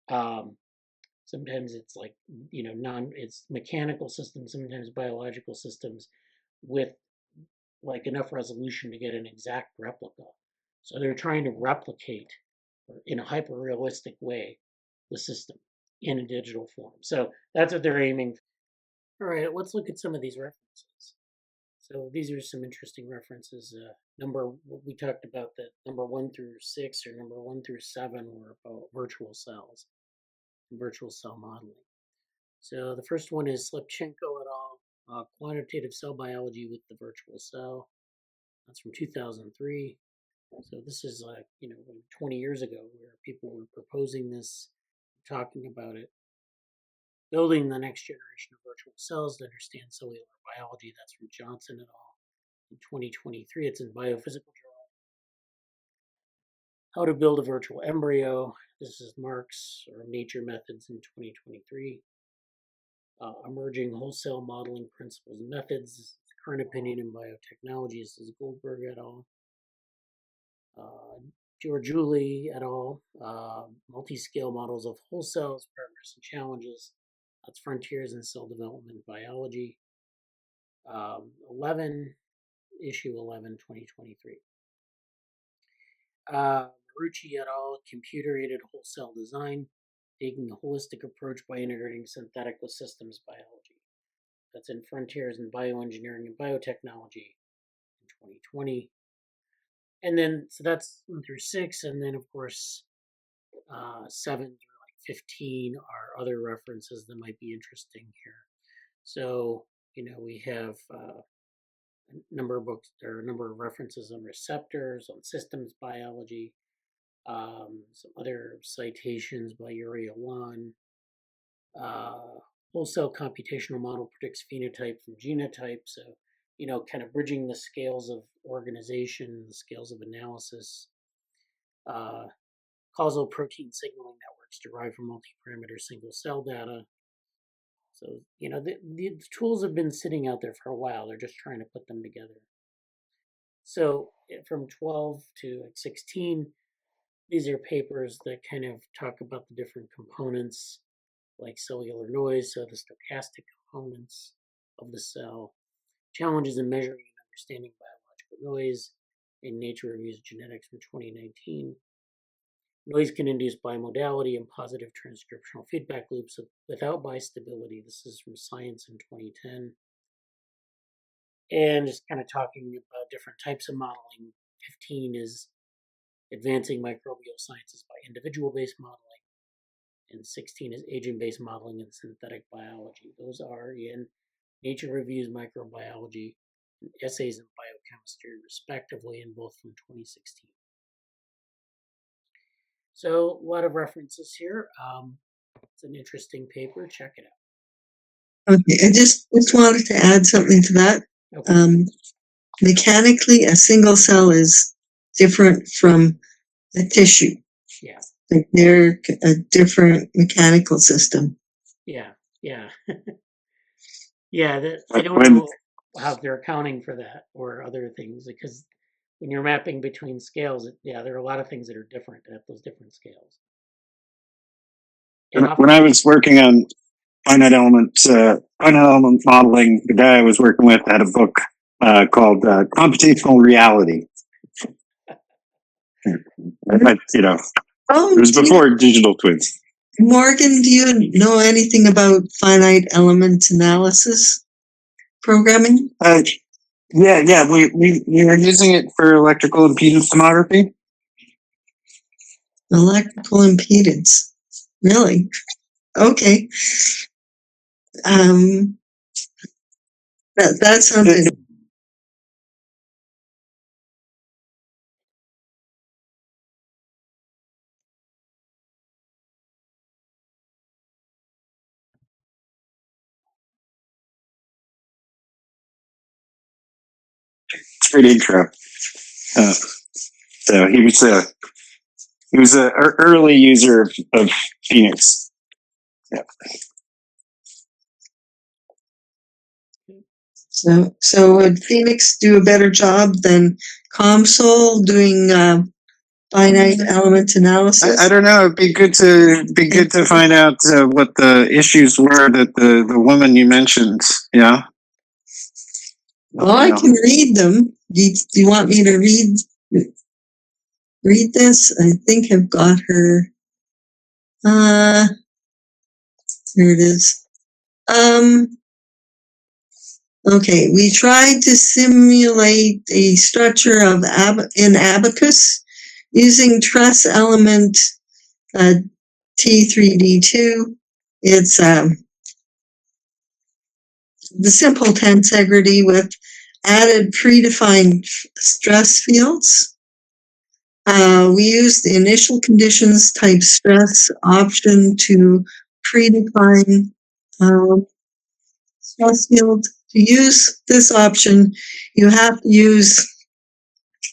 Sometimes it's like it's mechanical systems, sometimes biological systems with like enough resolution to get an exact replica. So they're trying to replicate in a hyper realistic way the system in a digital form. So that's what they're aiming for. All right, let's look at some of these references. So these are some interesting references. We talked about that number 1 through 6 or number 1 through 7 were about virtual cells and virtual cell modeling. So the first one is Slepchenko et al. Quantitative Cell Biology with the Virtual Cell. That's from 2003. So this is 20 years ago where people were proposing this, talking about it. Building the next generation of virtual cells to understand cellular biology. That's from Johnson et al. In 2023. It's in Biophysical Journal. How to build a virtual embryo. This is Marx or Nature Methods in 2023. Emerging whole cell modeling principles and methods. Current opinion in biotechnology. This is Goldberg et al. Giorgiuli et al. Multi-scale models of whole cells, progress and challenges. That's Frontiers in Cell Development Biology. 11, issue 11, 2023. Marucci et al. Computer-aided whole cell design, taking a holistic approach by integrating synthetic with systems biology. That's in Frontiers in Bioengineering and Biotechnology in 2020. And then, so that's 1 through 6, and then of course 7 through 15 are other references that might be interesting here. So, we have a number of books, there are a number of references on receptors, on systems biology, Some other citations by Uriel Wan. Whole cell computational model predicts phenotype from genotype. So, kind of bridging the scales of organization, the scales of analysis. Causal protein signaling networks derived from multi-parameter single cell data. So, the tools have been sitting out there for a while. They're just trying to put them together. So from 12 to 16, these are papers that kind of talk about the different components, like cellular noise, so the stochastic components of the cell, challenges in measuring and understanding biological noise, in Nature Reviews Genetics from 2019. Noise can induce bimodality and positive transcriptional feedback loops without bistability. This is from Science in 2010. And just kind of talking about different types of modeling. 15 is advancing microbial sciences by individual-based modeling. And 16 is agent-based modeling and synthetic biology. Those are in Nature Reviews Microbiology and Essays in Biochemistry, respectively, and both from 2016. So a lot of references here. It's an interesting paper. Check it out. Okay, I just wanted to add something to that. Okay. Mechanically, a single cell is different from a tissue. Yeah. Like they're a different mechanical system. Yeah. Yeah, I don't know how they're accounting for that or other things, because when you're mapping between scales, there are a lot of things that are different at those different scales. When I was working on finite element modeling, the guy I was working with had a book called Computational Reality. But, it was before digital twins. Morgan, do you know anything about finite element analysis programming? Yeah. We are using it for electrical impedance tomography. Electrical impedance. Really? Okay. That sounds. It's a great intro. So he was a early user of Phoenix. Yeah. So would Phoenix do a better job than COMSOL doing finite element analysis? I don't know. It'd be good to find out what the issues were that the woman you mentioned. Yeah. Well, I can read them. Do you want me to read this? I think I've got her. Here it is. Okay, we tried to simulate a structure in Abacus using truss element T3D2. It's the simple tensegrity with added predefined stress fields. We used the initial conditions type stress option to predefine stress field. To use this option, you have to use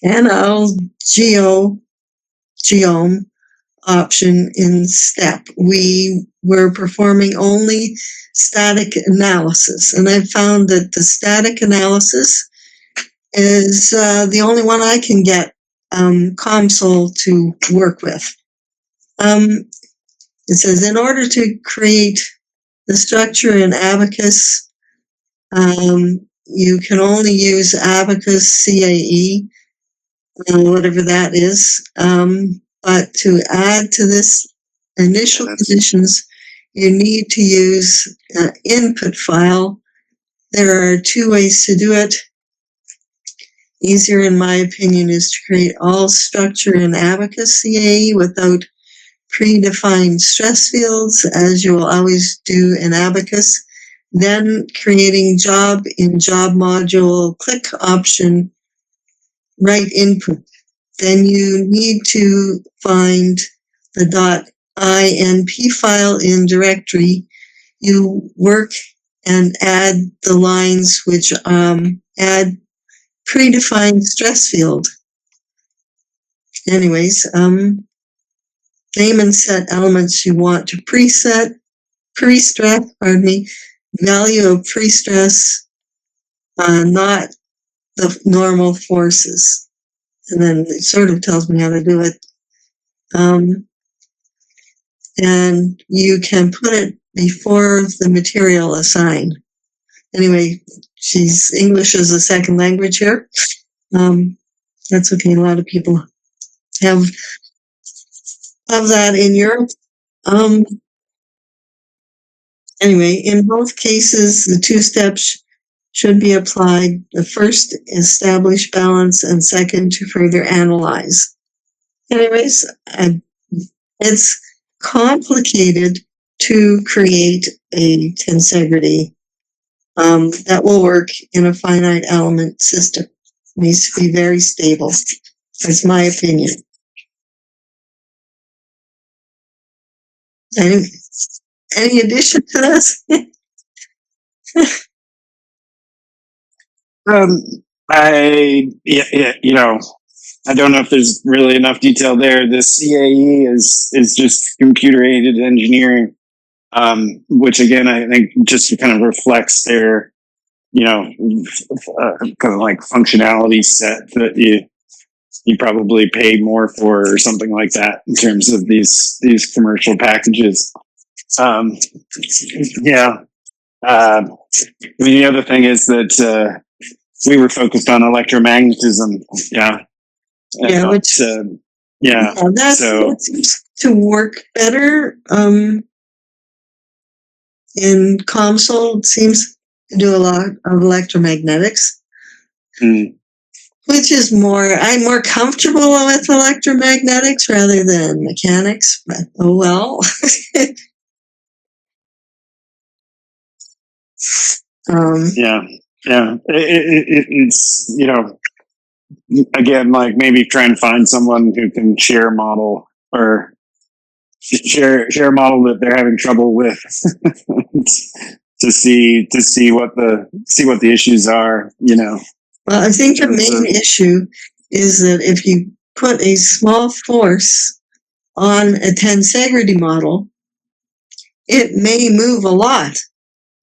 geome option in STEP. We were performing only static analysis, and I found that the static analysis is the only one I can get COMSOL to work with. It says, in order to create the structure in Abacus, you can only use Abacus CAE, whatever that is. But to add to this initial conditions, you need to use an input file. There are two ways to do it. Easier, in my opinion, is to create all structure in Abacus CAE without predefined stress fields, as you will always do in Abacus. Then creating job in job module, click option, write input then you need to find the .inp file in directory. You work and add the lines which add predefined stress field. Anyways, name and set elements you want to pre-stress, value of pre-stress, not the normal forces. And then it sort of tells me how to do it. And you can put it before the material assigned. Anyway, she's English as a second language here. That's okay. A lot of people have that in Europe. Anyway, in both cases, the two steps should be applied. The first, establish balance, and second, to further analyze. Anyways, it's complicated to create a tensegrity that will work in a finite element system. It needs to be very stable. That's my opinion. Any addition to this? I don't know if there's really enough detail there. The CAE is just computer aided engineering, which again, I think just kind of reflects their, kind of like functionality set that you probably pay more for or something like that in terms of these commercial packages. The other thing is that we were focused on electromagnetism. That seems to work better. In COMSOL, it seems to do a lot of electromagnetics. Which is I'm more comfortable with electromagnetics rather than mechanics, but oh well. It's, again, like maybe try and find someone who can share a model or share a model that they're having trouble with to see what the issues are, Well, I think the main issue is that if you put a small force on a tensegrity model, it may move a lot.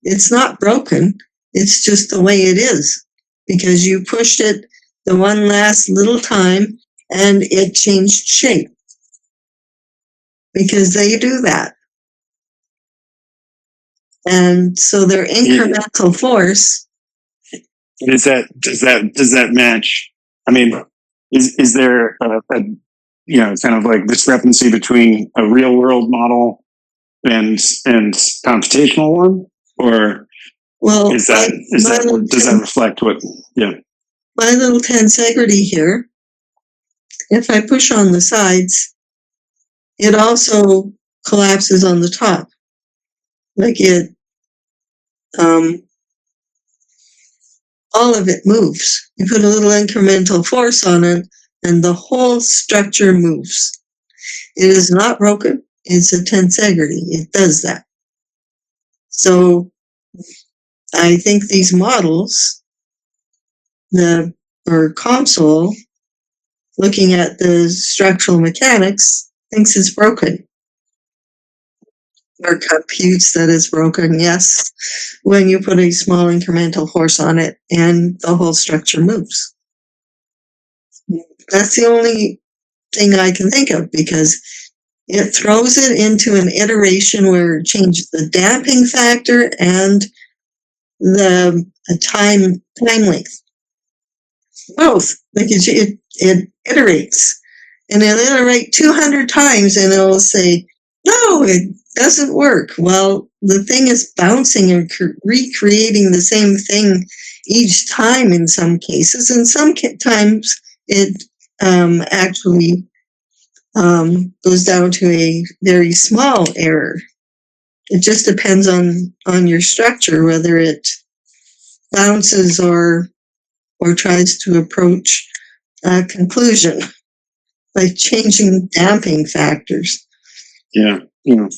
It's not broken. It's just the way it is because you pushed it the one last little time and it changed shape because they do that. And so their incremental force. Does that match? I mean, is there a kind of like discrepancy between a real world model and computational one, or does that reflect what? Yeah, my little tensegrity here. If I push on the sides, it also collapses on the top, like it. All of it moves. You put a little incremental force on it, and the whole structure moves. It is not broken. It's a tensegrity. It does that. So I think these models, or COMSOL, looking at the structural mechanics, thinks it's broken. Or computes that it's broken, yes, when you put a small incremental force on it and the whole structure moves. That's the only thing I can think of because it throws it into an iteration where it changes the damping factor and the time length. Both. Like it iterates. And it'll iterate 200 times and it'll say, no, it doesn't work. Well, the thing is bouncing and recreating the same thing each time in some cases. And some times it actually goes down to a very small error. It just depends on your structure, whether it bounces or tries to approach a conclusion. by changing damping factors. Yeah. No,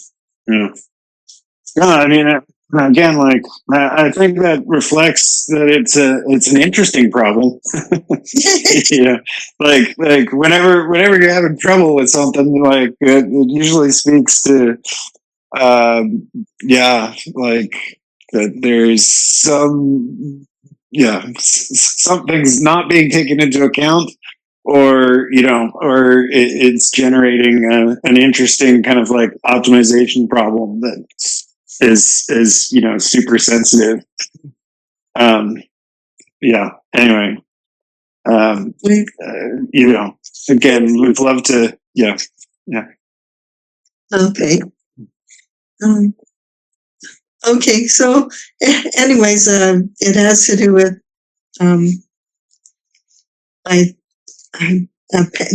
I mean, again, like I think that reflects that it's an interesting problem. Like whenever you're having trouble with something, like it usually speaks to, like that there's something's not being taken into account, or it's generating an interesting kind of like optimization problem that is super sensitive. Anyway, again, we'd love to. Okay. Okay, so anyways, it has to do with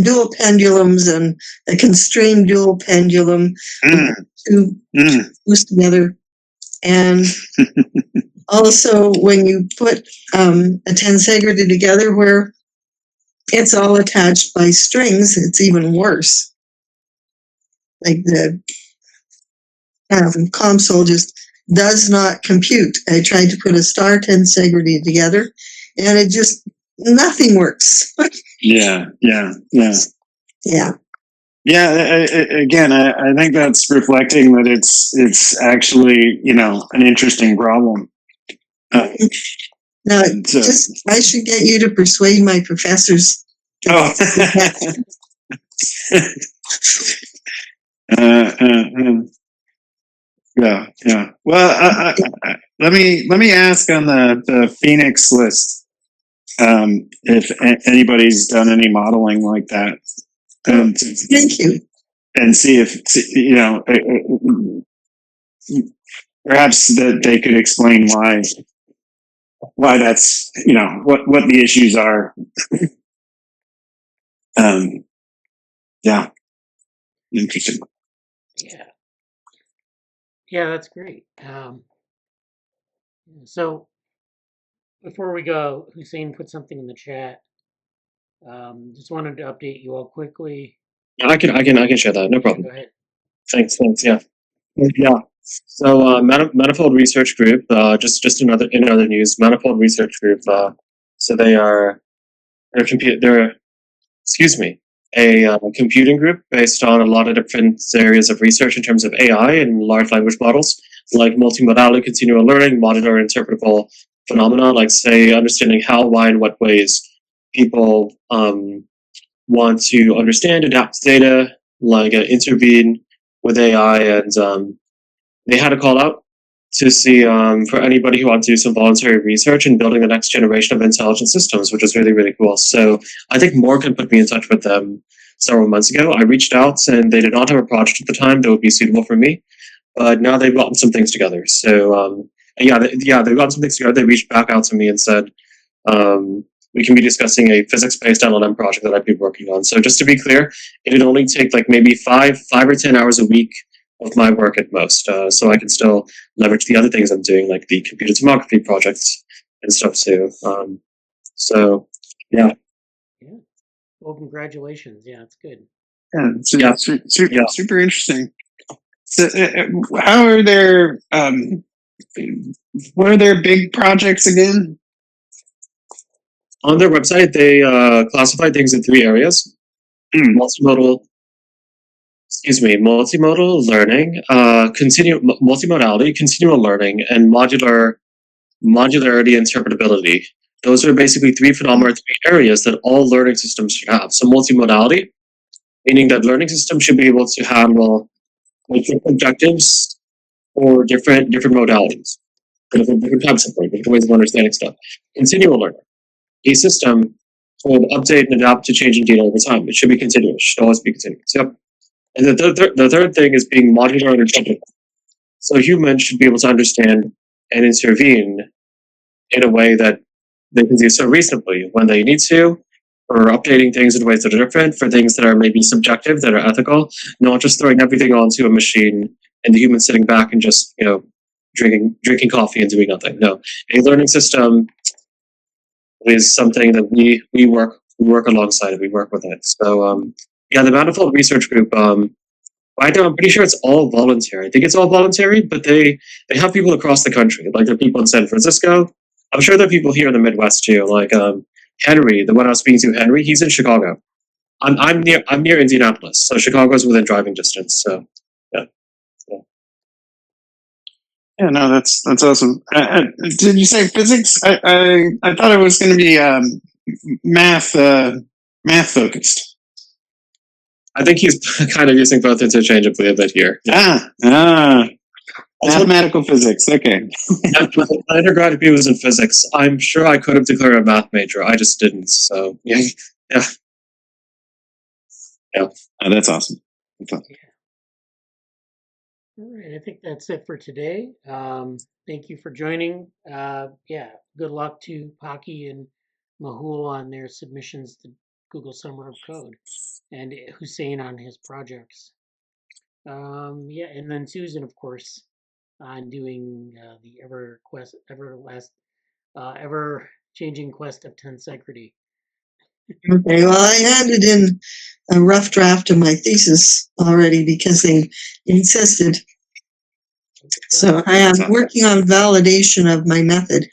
dual pendulums and a constrained dual pendulum, two fused together. And also when you put a tensegrity together where it's all attached by strings, it's even worse. Like the console just does not compute. I tried to put a star tensegrity together and it just, nothing works. Yeah. Again, I think that's reflecting that it's actually an interesting problem. Now, I should get you to persuade my professors. Yeah. Well, let me ask on the Phoenix list if anybody's done any modeling like that. Thank you. And see if perhaps that they could explain why that's what the issues are. Interesting. Yeah, that's great. So before we go, Hussain put something in the chat. Just wanted to update you all quickly. Yeah, I can share that. No problem. Go ahead. Thanks. Yeah. So Manifold Research Group, just in other news, Manifold Research Group. So they're a computing group based on a lot of different areas of research in terms of AI and large language models, like multimodality, continual learning, modular interpretable phenomena, like say understanding how, why, and what ways people want to understand, adapt to data, like intervene with AI, and they had a call out to see for anybody who wants to do some voluntary research in building the next generation of intelligent systems, which is really, really cool. So I think Morgan put me in touch with them several months ago. I reached out and they did not have a project at the time that would be suitable for me, but now they've gotten some things together. So they've gotten some things together. They reached back out to me and said, we can be discussing a physics-based LLM project that I'd be working on. So just to be clear, it'd only take like maybe 5 or 10 hours a week of my work at most. So I can still leverage the other things I'm doing, like the computer tomography projects and stuff too. Yeah. Well, congratulations. Yeah, it's good. Super interesting. So, how are their what are their big projects again? On their website, they classify things in 3 areas: multimodal learning, multimodality, continual learning, and modularity and interpretability. Those are basically 3 phenomena, 3 areas that all learning systems should have. So multimodality, meaning that learning systems should be able to handle different objectives or different modalities, different types of learning, different ways of understanding stuff. Continual learning. A system should update and adapt to changing data over time. It should be continuous. It should always be continuous. Yep. And the third thing is being modular and interpretable. So humans should be able to understand and intervene in a way that they can do so reasonably when they need to, or updating things in ways that are different for things that are maybe subjective, that are ethical, not just throwing everything onto a machine and the human sitting back and just drinking coffee and doing nothing. No, a learning system is something that we work alongside it. We work with it. So Yeah, the Manifold Research Group. Right now, I'm pretty sure it's all voluntary. I think it's all voluntary, but they have people across the country. Like there are people in San Francisco. I'm sure there are people here in the Midwest too. Like Henry, the one I was speaking to, Henry, he's in Chicago. I'm near Indianapolis, so Chicago's within driving distance. So yeah. Yeah, no, that's awesome. Did you say physics? I thought it was going to be math focused. I think he's kind of using both interchangeably a bit here. Mathematical physics. Okay. My undergrad degree was in physics. I'm sure I could have declared a math major. I just didn't. So yeah. Oh, that's awesome. All right, I think that's it for today. Thank you for joining. Good luck to Pakhi and Mehul on their submissions to Google Summer of Code, and Hussain on his projects. And then Susan, of course, on doing the ever changing quest of Tensegrity. Okay, well, I handed in a rough draft of my thesis already because they insisted. So I am working on validation of my method,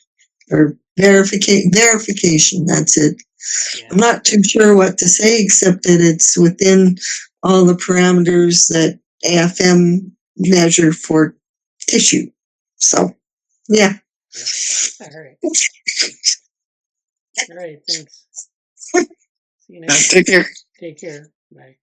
or verification. That's it. Yeah. I'm not too sure what to say except that it's within all the parameters that AFM measure for tissue. So, yeah. All right. All right. Thanks. See you next time. Take care. Take care. Bye.